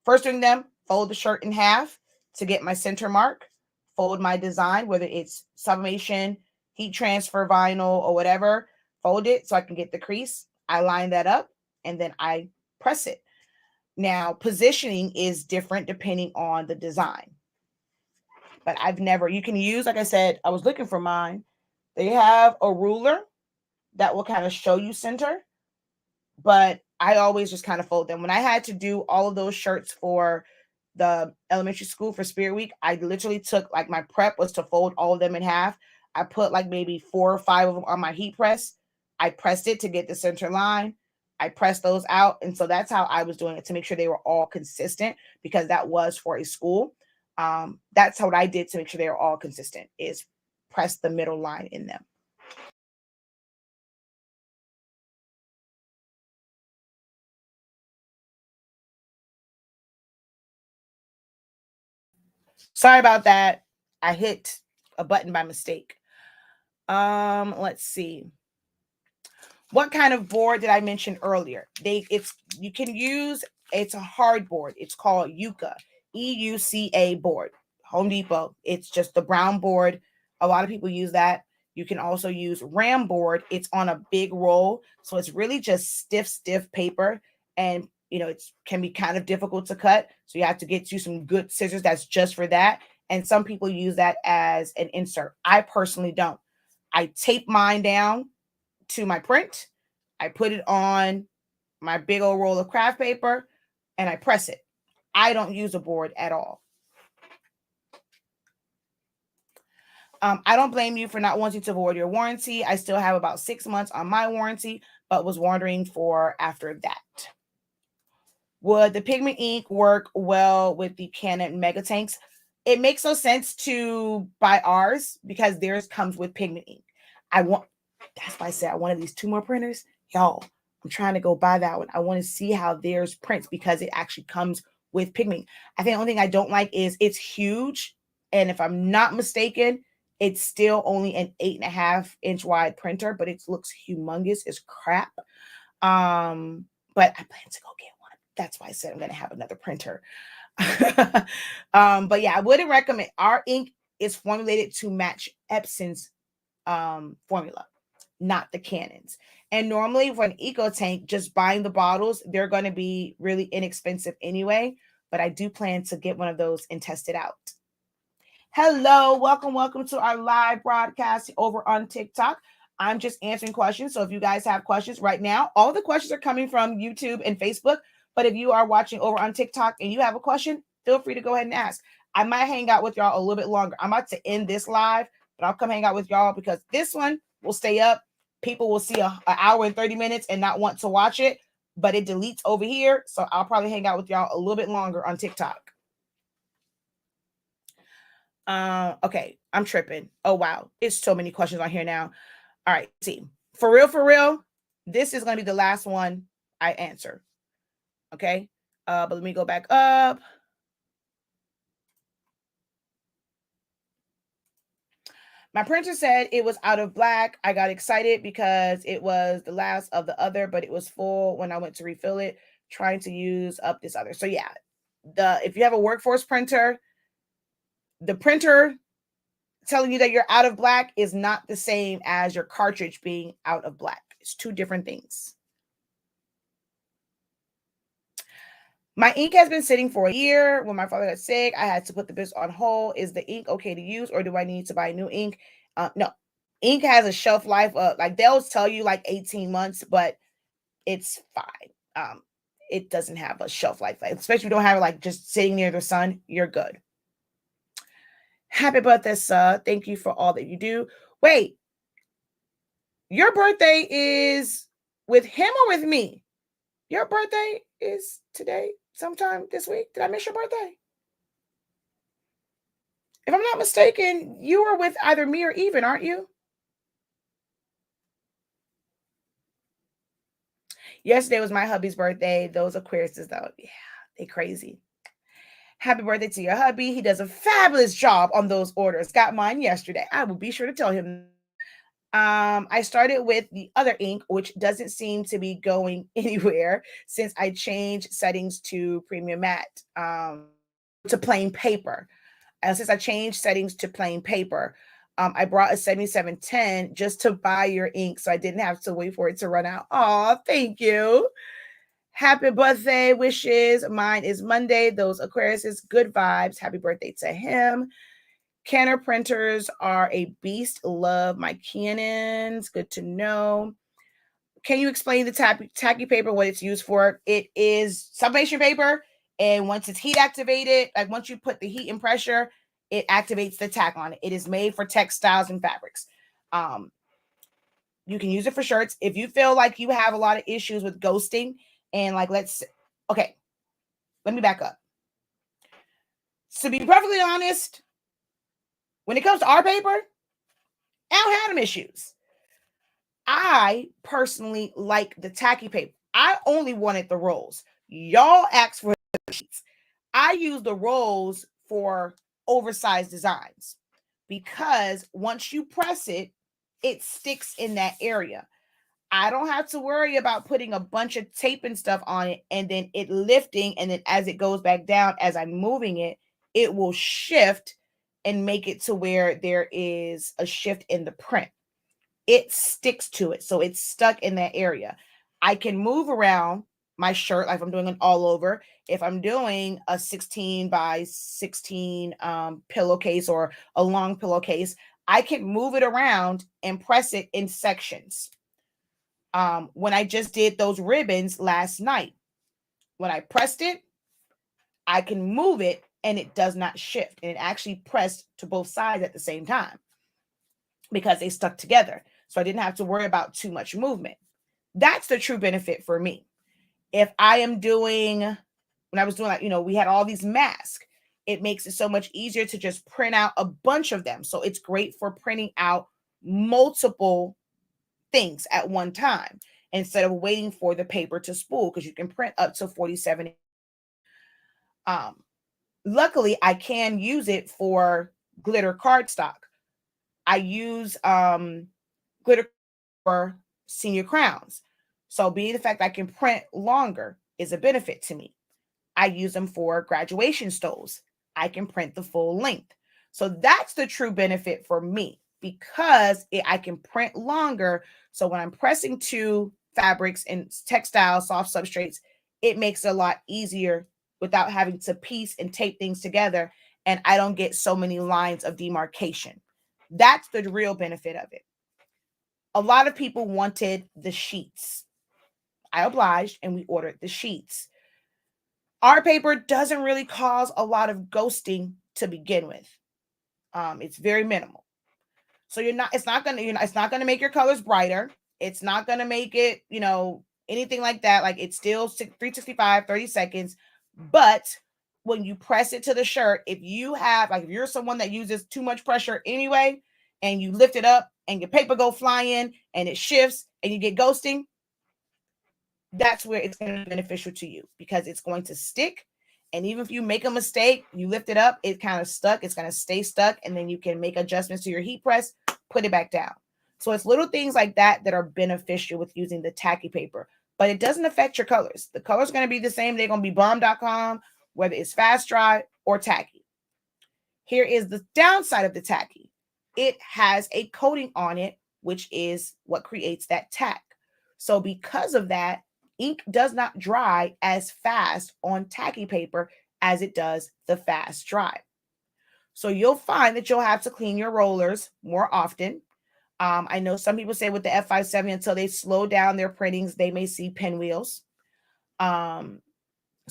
first doing them, fold the shirt in half to get my center mark, fold my design, whether it's sublimation, heat transfer vinyl, or whatever, fold it so I can get the crease. I line that up, and then I press it. Now, positioning is different depending on the design. But I've never, you can use, like I said, I was looking for mine. They have a ruler that will kind of show you center, but I always just kind of fold them. When I had to do all of those shirts for the elementary school for Spirit Week, I literally took, like, my prep was to fold all of them in half. I put like maybe 4 or 5 of them on my heat press. I pressed it to get the center line. I pressed those out. And so that's how I was doing it, to make sure they were all consistent, because that was for a school. That's what I did to make sure they were all consistent, is press the middle line in them. Sorry about that. I hit a button by mistake. Let's see. What kind of board did I mention earlier? You can use, it's a hard board. It's called Euca, EUCA board. Home Depot. It's just the brown board. A lot of people use that. You can also use Ram board. It's on a big roll, so it's really just stiff paper, and it can be kind of difficult to cut. So you have to get you some good scissors that's just for that. And some people use that as an insert. I personally don't. I tape mine down to my print. I put it on my big old roll of craft paper, and I press it. I don't use a board at all. I don't blame you for not wanting to avoid your warranty. I still have about 6 months on my warranty, but was wondering for after that. Would the pigment ink work well with the Canon Mega Tanks? It makes no sense to buy ours because theirs comes with pigment ink. That's why I said I wanted these 2 more printers. Y'all, I'm trying to go buy that one. I want to see how theirs prints because it actually comes with pigment. I think the only thing I don't like is it's huge. And if I'm not mistaken, it's still only an 8.5-inch wide printer, but it looks humongous as crap. But I plan to go get one. That's why I said I'm going to have another printer. But yeah, I wouldn't recommend. Our ink is formulated to match Epson's formula, not the Canon's. And normally for an eco tank, just buying the bottles, they're going to be really inexpensive anyway. But I do plan to get one of those and test it out. Hello, welcome to our live broadcast over on TikTok. I'm just answering questions. So if you guys have questions right now, all the questions are coming from YouTube and Facebook. But if you are watching over on TikTok and you have a question, feel free to go ahead and ask. I might hang out with y'all a little bit longer. I'm about to end this live, but I'll come hang out with y'all because this one will stay up. People will see an hour and 30 minutes and not want to watch it, but it deletes over here. So I'll probably hang out with y'all a little bit longer on TikTok. Okay, I'm tripping. Oh, wow. It's so many questions on here now. All right, see. For real, this is going to be the last one I answer. Okay, but let me go back up. My printer said it was out of black. I got excited because it was the last of the other, but it was full when I went to refill it, trying to use up this other. So yeah, if you have a workforce printer, the printer telling you that you're out of black is not the same as your cartridge being out of black. It's two different things. My ink has been sitting for a year. When my father got sick, I had to put the business on hold. Is the ink okay to use, or do I need to buy new ink? No, ink has a shelf life of, like, they'll tell you like 18 months, but it's fine. It doesn't have a shelf life, especially if you don't have it like just sitting near the sun. You're good. Happy birthday, sir. Thank you for all that you do. Wait, your birthday is with him or with me? Your birthday is today, sometime this week. Did I miss your birthday? If I'm not mistaken, you are with either me or Even, aren't you? Yesterday was my hubby's birthday. Those Aquariuses, though, yeah, they crazy. Happy birthday to your hubby. He does a fabulous job on those orders. Got mine yesterday. I will be sure to tell him. I started with the other ink, which doesn't seem to be going anywhere since I changed settings to premium matte, to plain paper. And since I changed settings to plain paper, I brought a 7710 just to buy your ink, so I didn't have to wait for it to run out. Oh, thank you. Happy birthday wishes. Mine is Monday. Those Aquariuses, good vibes. Happy birthday to him. Canner printers are a beast. Love my Canons. Good to know. Can you explain the tacky paper, what it's used for? It is sublimation paper. And once it's heat activated, like once you put the heat and pressure, it activates the tack on it. It is made for textiles and fabrics. You can use it for shirts. If you feel like you have a lot of issues with ghosting and like, okay, let me back up. To be perfectly honest, when it comes to our paper, I don't have them issues. I personally like the tacky paper. I only wanted the rolls. Y'all asked for the sheets. I use the rolls for oversized designs because once you press it, it sticks in that area. I don't have to worry about putting a bunch of tape and stuff on it and then it lifting, and then as it goes back down, as I'm moving it, it will shift and make it to where there is a shift in the print. It sticks to it, so it's stuck in that area. I can move around my shirt, like if I'm doing an all over. If I'm doing a 16 by 16 pillowcase or a long pillowcase, I can move it around and press it in sections. When I just did those ribbons last night, when I pressed it, I can move it and it does not shift. And it actually pressed to both sides at the same time because they stuck together. So I didn't have to worry about too much movement. That's the true benefit for me. If I am doing, when I was doing, like, we had all these masks, it makes it so much easier to just print out a bunch of them. So it's great for printing out multiple things at one time instead of waiting for the paper to spool, because you can print up to 47. Luckily, I can use it for glitter cardstock. I use glitter for senior crowns. So being the fact I can print longer is a benefit to me. I use them for graduation stoles. I can print the full length. So that's the true benefit for me, because I can print longer. So when I'm pressing to fabrics and textiles, soft substrates, it makes it a lot easier without having to piece and tape things together. And I don't get so many lines of demarcation. That's the real benefit of it. A lot of people wanted the sheets. I obliged and we ordered the sheets. Our paper doesn't really cause a lot of ghosting to begin with. It's very minimal. So it's not gonna make your colors brighter. It's not gonna make it, anything like that. Like, it's still 365, 30 seconds. But when you press it to the shirt, if you're someone that uses too much pressure anyway, and you lift it up and your paper go flying and it shifts and you get ghosting, that's where it's going to be beneficial to you, because it's going to stick And even if you make a mistake, you lift it up, it kind of stuck, it's going to stay stuck, and then you can make adjustments to your heat press, put it back down. So it's little things like that that are beneficial with using the tacky paper, but it doesn't affect your colors. The colors are going to be the same. They're going to be bomb.com, whether it's fast dry or tacky. Here is the downside of the tacky. It has a coating on it, which is what creates that tack. So because of that, ink does not dry as fast on tacky paper as it does the fast dry. So you'll find that you'll have to clean your rollers more often. I know some people say with the F570, until they slow down their printings, they may see pinwheels. So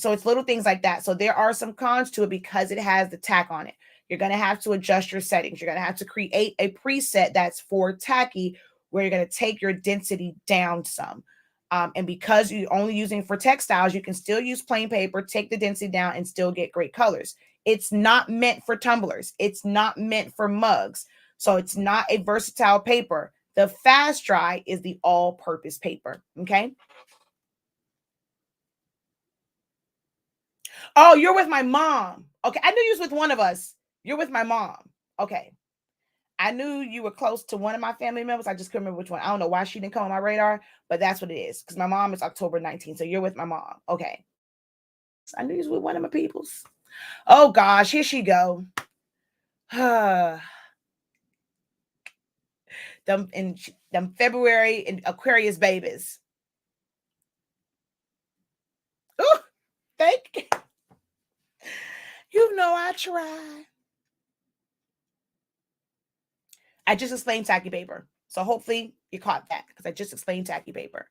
it's little things like that. So there are some cons to it because it has the tack on it. You're going to have to adjust your settings. You're going to have to create a preset that's for tacky, where you're going to take your density down some. And because you're only using for textiles, you can still use plain paper, take the density down, and still get great colors. It's not meant for tumblers. It's not meant for mugs. So it's not a versatile paper. The fast dry is the all-purpose paper, okay? Oh, you're with my mom. Okay, I knew you was with one of us. You're with my mom. Okay. I knew you were close to one of my family members. I just couldn't remember which one. I don't know why she didn't come on my radar, but that's what it is. Because my mom is October 19th. So you're with my mom. Okay. So I knew you was with one of my peoples. Oh gosh, here she go. them them February and Aquarius babies. Ooh, thank you. You know I try. I just explained tacky paper. So hopefully you caught that because I just explained tacky paper.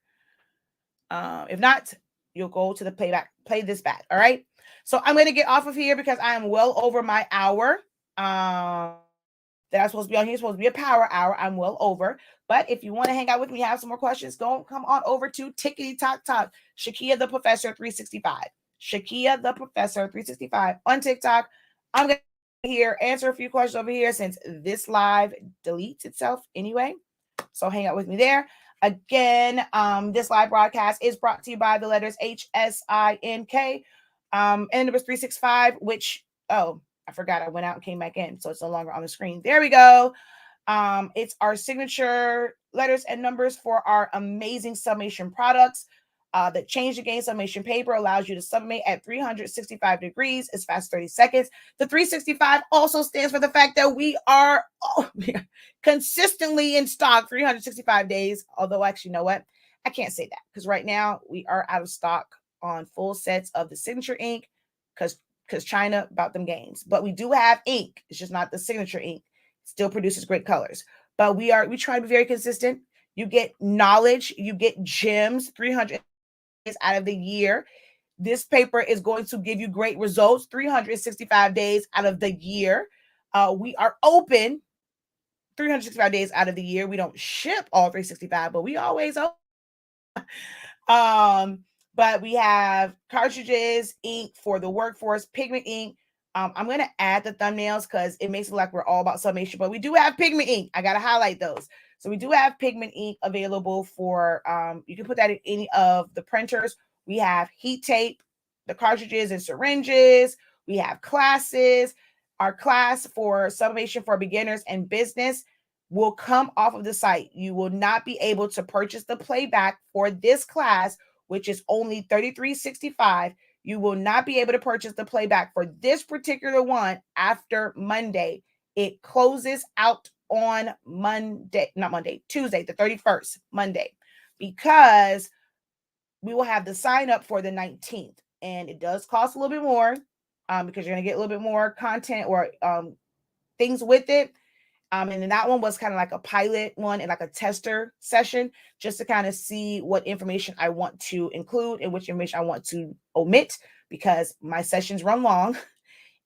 If not, you'll go to the play this back. All right. So I'm going to get off of here because I am well over my hour. That I'm supposed to be on here. It's supposed to be a power hour. I'm well over. But if you want to hang out with me, have some more questions, come on over to Tickety Talk Talk. Shakeya the Professor 365. Shakeya the Professor 365 on TikTok. I'm going to here answer a few questions over here since this live deletes itself anyway. So hang out with me there. Again, this live broadcast is brought to you by the letters HSINK. And it was 365, which, oh, I forgot I went out and came back in, so it's no longer on the screen. There we go. It's our signature letters and numbers for our amazing sublimation products. That change the game. Sublimation paper allows you to sublimate at 365 degrees as fast as 30 seconds. The 365 also stands for the fact that we are consistently in stock 365 days. Although, actually, you know what? I can't say that because right now we are out of stock on full sets of the signature ink because China about them games. But we do have ink. It's just not the signature ink. It still produces great colors. But we try to be very consistent. You get knowledge. You get gems. 300 out of the year. This paper is going to give you great results 365 days out of the year. We are open 365 days out of the year. We don't ship all 365, but we always open. But we have cartridges, ink for the workforce, pigment ink. I'm going to add the thumbnails because it makes it like we're all about sublimation, but we do have pigment ink. I got to highlight those. So we do have pigment ink available for, you can put that in any of the printers. We have heat tape, the cartridges and syringes. We have classes. Our class for sublimation for beginners and business will come off of the site. You will not be able to purchase the playback for this class, which is only $33.65. You will not be able to purchase the playback for this particular one after Monday. It closes out on Tuesday, the 31st, Monday, because we will have the sign up for the 19th. And it does cost a little bit more because you're going to get a little bit more content or things with it. And then that one was kind of like a pilot one and like a tester session just to kind of see what information I want to include and which information I want to omit because my sessions run long.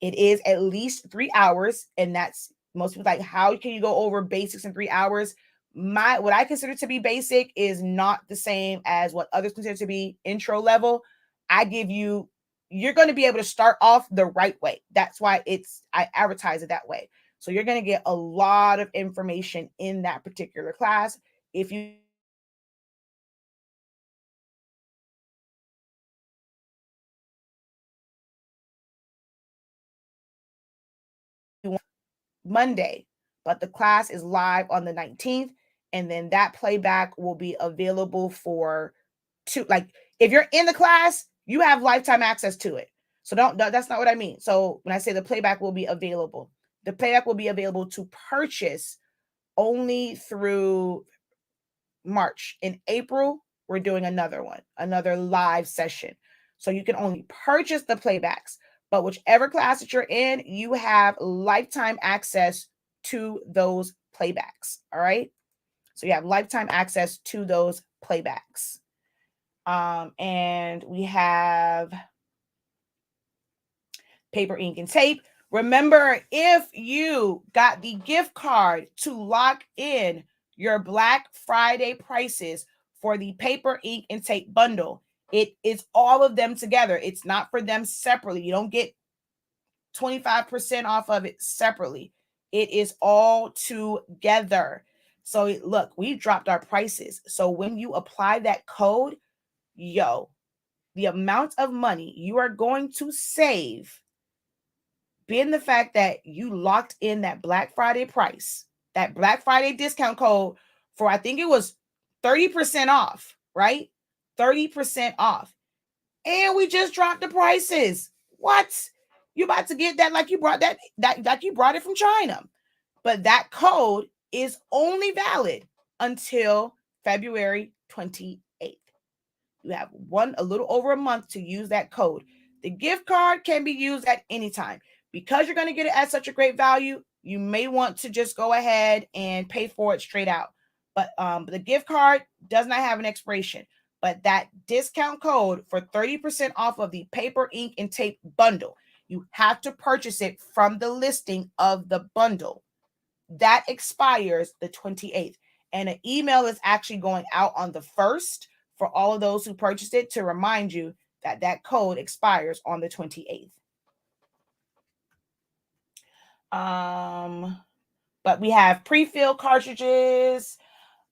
It is at least 3 hours. And that's most people like, how can you go over basics in 3 hours? What I consider to be basic is not the same as what others consider to be intro level. You're going to be able to start off the right way. That's why I advertise it that way. So you're going to get a lot of information in that particular class. If you Monday, but the class is live on the 19th. And then that playback will be available for if you're in the class, you have lifetime access to it. So that's not what I mean. So when I say the playback will be available, the playback will be available to purchase only through March. In April, we're doing another live session. So you can only purchase the playbacks, but whichever class that you're in, you have lifetime access to those playbacks. All right. So you have lifetime access to those playbacks. And we have paper, ink, and tape. Remember, if you got the gift card to lock in your Black Friday prices for the paper, ink, and tape bundle, it is all of them together. It's not for them separately. You don't get 25% off of it separately. It is all together. So look, we dropped our prices. So when you apply that code, the amount of money you are going to save, being the fact that you locked in that Black Friday price, that Black Friday discount code for, I think it was 30% off, right? 30% off. And we just dropped the prices. What? You about to get that like you brought like you brought it from China. But that code is only valid until February 28th. You have a little over a month to use that code. The gift card can be used at any time. Because you're going to get it at such a great value, you may want to just go ahead and pay for it straight out. But the gift card does not have an expiration. But that discount code for 30% off of the paper, ink, and tape bundle, you have to purchase it from the listing of the bundle. That expires the 28th. And an email is actually going out on the 1st for all of those who purchased it to remind you that that code expires on the 28th. But we have pre-filled cartridges,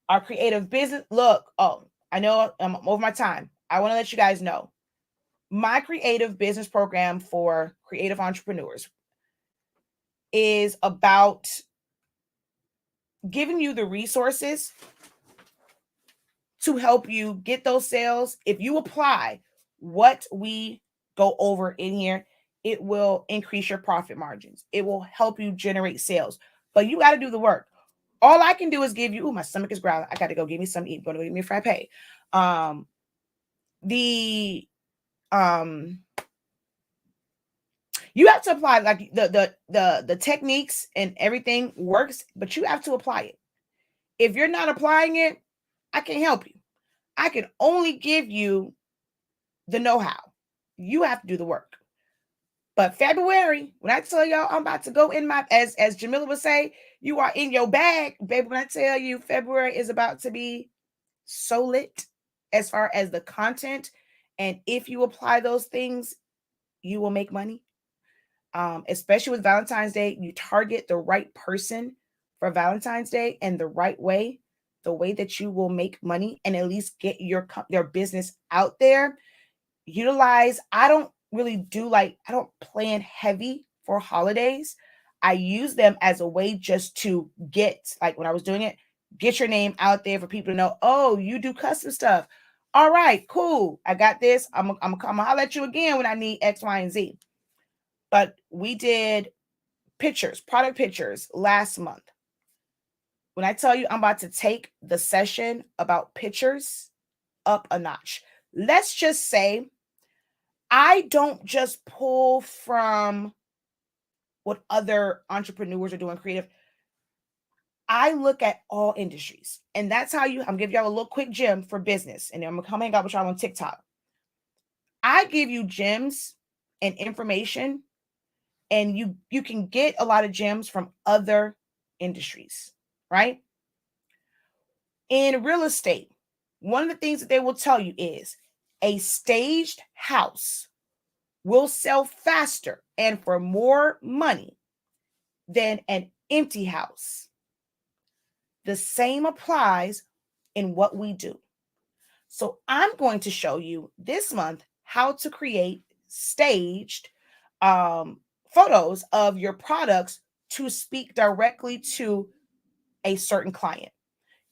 our creative business. Look, I know I'm over my time. I want to let you guys know my creative business program for creative entrepreneurs is about giving you the resources to help you get those sales. If you apply what we go over in here, it will increase your profit margins. It will help you generate sales, but you got to do the work. All I can do is give you, my stomach is growling. I got to go give me some eat. Go to give me a frappe. You have to apply like the techniques and everything works, but you have to apply it. If you're not applying it, I can't help you. I can only give you the know-how. You have to do the work. But February, when I tell y'all I'm about to go in my, as Jamila would say, you are in your bag, baby. When I tell you February is about to be so lit as far as the content. And if you apply those things, you will make money. Especially with Valentine's Day, you target the right person for Valentine's Day and the right way, the way that you will make money and at least get your business out there. Utilize, I don't plan heavy for holidays. I use them as a way just to get, like when I was doing it, get your name out there for people to know, oh, you do custom stuff. All right, cool. I got this. I'm gonna holler at you again when I need X, Y, and Z. But we did pictures, product pictures last month. When I tell you I'm about to take the session about pictures up a notch, let's just say I don't just pull from what other entrepreneurs are doing creative. I look at all industries. And that's how I'm giving y'all a little quick gem for business. And I'm going to come hang out with y'all on TikTok. I give you gems and information, and you can get a lot of gems from other industries, right? In real estate, one of the things that they will tell you is a staged house will sell faster and for more money than an empty house. The same applies in what we do. So I'm going to show you this month how to create staged photos of your products to speak directly to a certain client.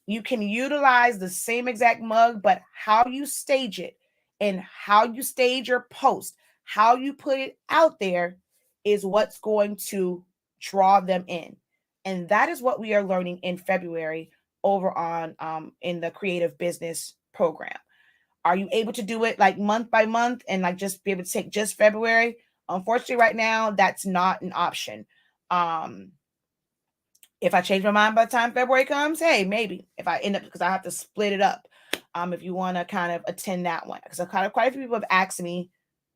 You can utilize the same exact mug, but how you stage it and how you stage your post, how you put it out there is what's going to draw them in. And that is what we are learning in February over on in the creative business program. Are you able to do it like month by month and like just be able to take just February? Unfortunately, right now, that's not an option. If I change my mind by the time February comes, hey, maybe if I end up, because I have to split it up. If you want to kind of attend that one, because quite a few people have asked me,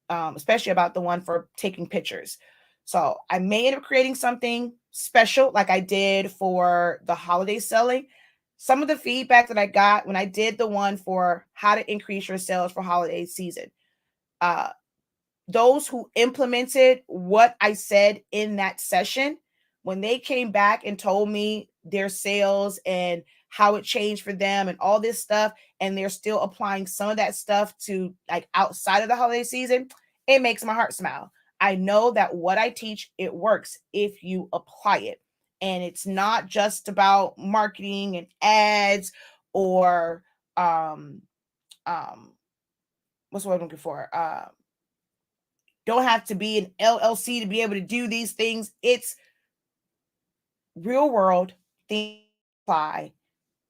especially about the one for taking pictures. So I may end up creating something special like I did for the holiday selling. Some of the feedback that I got when I did the one for how to increase your sales for holiday season, those who implemented what I said in that session, when they came back and told me their sales and how it changed for them and all this stuff, and they're still applying some of that stuff to like outside of the holiday season, it makes my heart smile. I know that what I teach, it works if you apply it. And it's not just about marketing and ads or what's what I'm looking for? Don't have to be an LLC to be able to do these things. It's real world things apply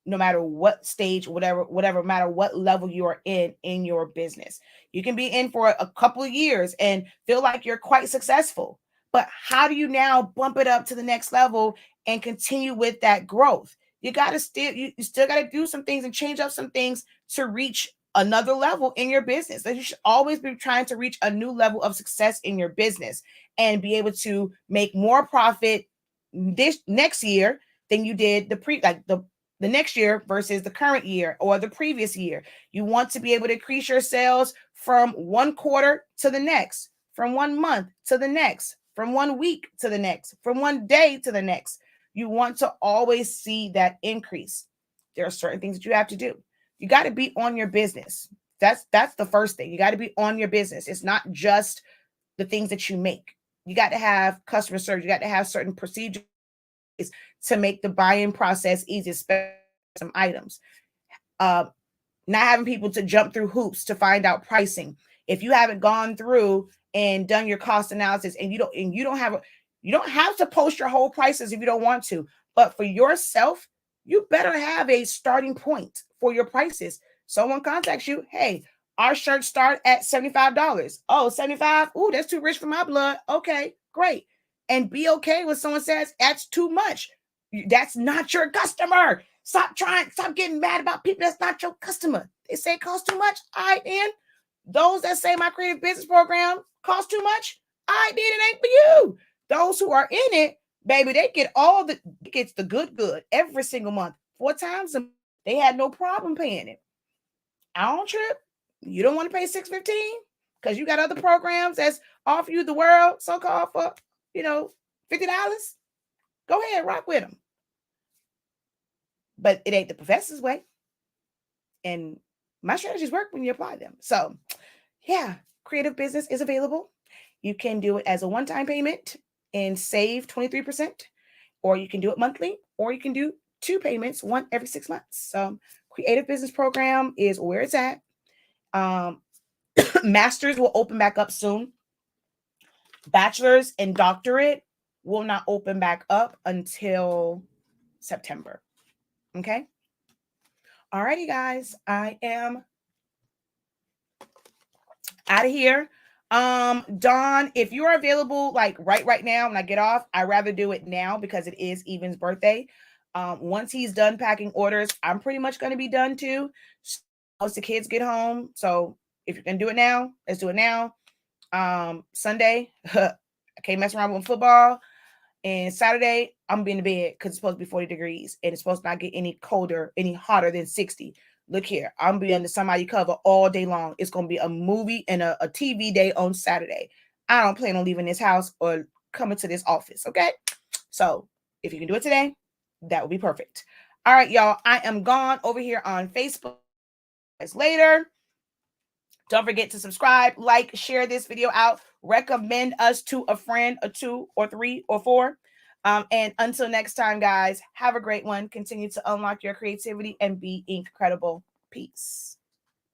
no matter what stage, whatever matter what level you are in your business. You can be in for a couple of years and feel like you're quite successful. But how do you now bump it up to the next level and continue with that growth? You got to you still got to do some things and change up some things to reach another level in your business. That you should always be trying to reach a new level of success in your business and be able to make more profit this next year than you did the next year versus the current year or the previous year. You want to be able to increase your sales from one quarter to the next, from 1 month to the next, from 1 week to the next, from 1 day to the next. You want to always see that increase. There are certain things that you have to do. You got to be on your business. That's the first thing. You got to be on your business. It's not just the things that you make. You got to have customer service. You got to have certain procedures to make the buying process easy, especially some items. Not having people to jump through hoops to find out pricing. If you haven't gone through and done your cost analysis and you don't have to post your whole prices if you don't want to, but for yourself, you better have a starting point for your prices. Someone contacts you, hey, our shirts start at $75. Oh, 75? Ooh, that's too rich for my blood. Okay, great. And be okay when someone says that's too much. That's not your customer. Stop getting mad about people that's not your customer. They say it costs too much. Those that say my creative business program costs too much, it ain't for you. Those who are in it, baby, they get the good every single month. 4 times a month. They had no problem paying it. I don't trip. You don't want to pay $6.15 because you got other programs that's offer you the world, so-called for, $50. Go ahead, rock with them. But it ain't the professor's way. And my strategies work when you apply them. So, yeah, creative business is available. You can do it as a one-time payment and save 23%, or you can do it monthly, or you can do 2 payments, one every 6 months. So, creative business program is where it's at. Masters will open back up soon. Bachelor's and doctorate will not open back up until September. Okay. Alrighty, guys. I am out of here. Dawn, if you are available like right now when I get off, I'd rather do it now because it is Even's birthday. Once he's done packing orders, I'm pretty much going to be done too. Once the kids get home. So if you can do it now, let's do it now. Sunday, I can't mess around with football. And Saturday, I'm gonna be in the bed because it's supposed to be 40 degrees and it's supposed to not get any hotter than 60. Look here, I'm gonna be under somebody cover all day long. It's gonna be a movie and a TV day on Saturday. I don't plan on leaving this house or coming to this office. Okay. So if you can do it today, that would be perfect. All right, y'all. I am gone over here on Facebook. Later. Don't forget to subscribe, like, share this video out, recommend us to a friend, or 2, or 3, or 4. And until next time, guys, have a great one. Continue to unlock your creativity and be incredible. Peace.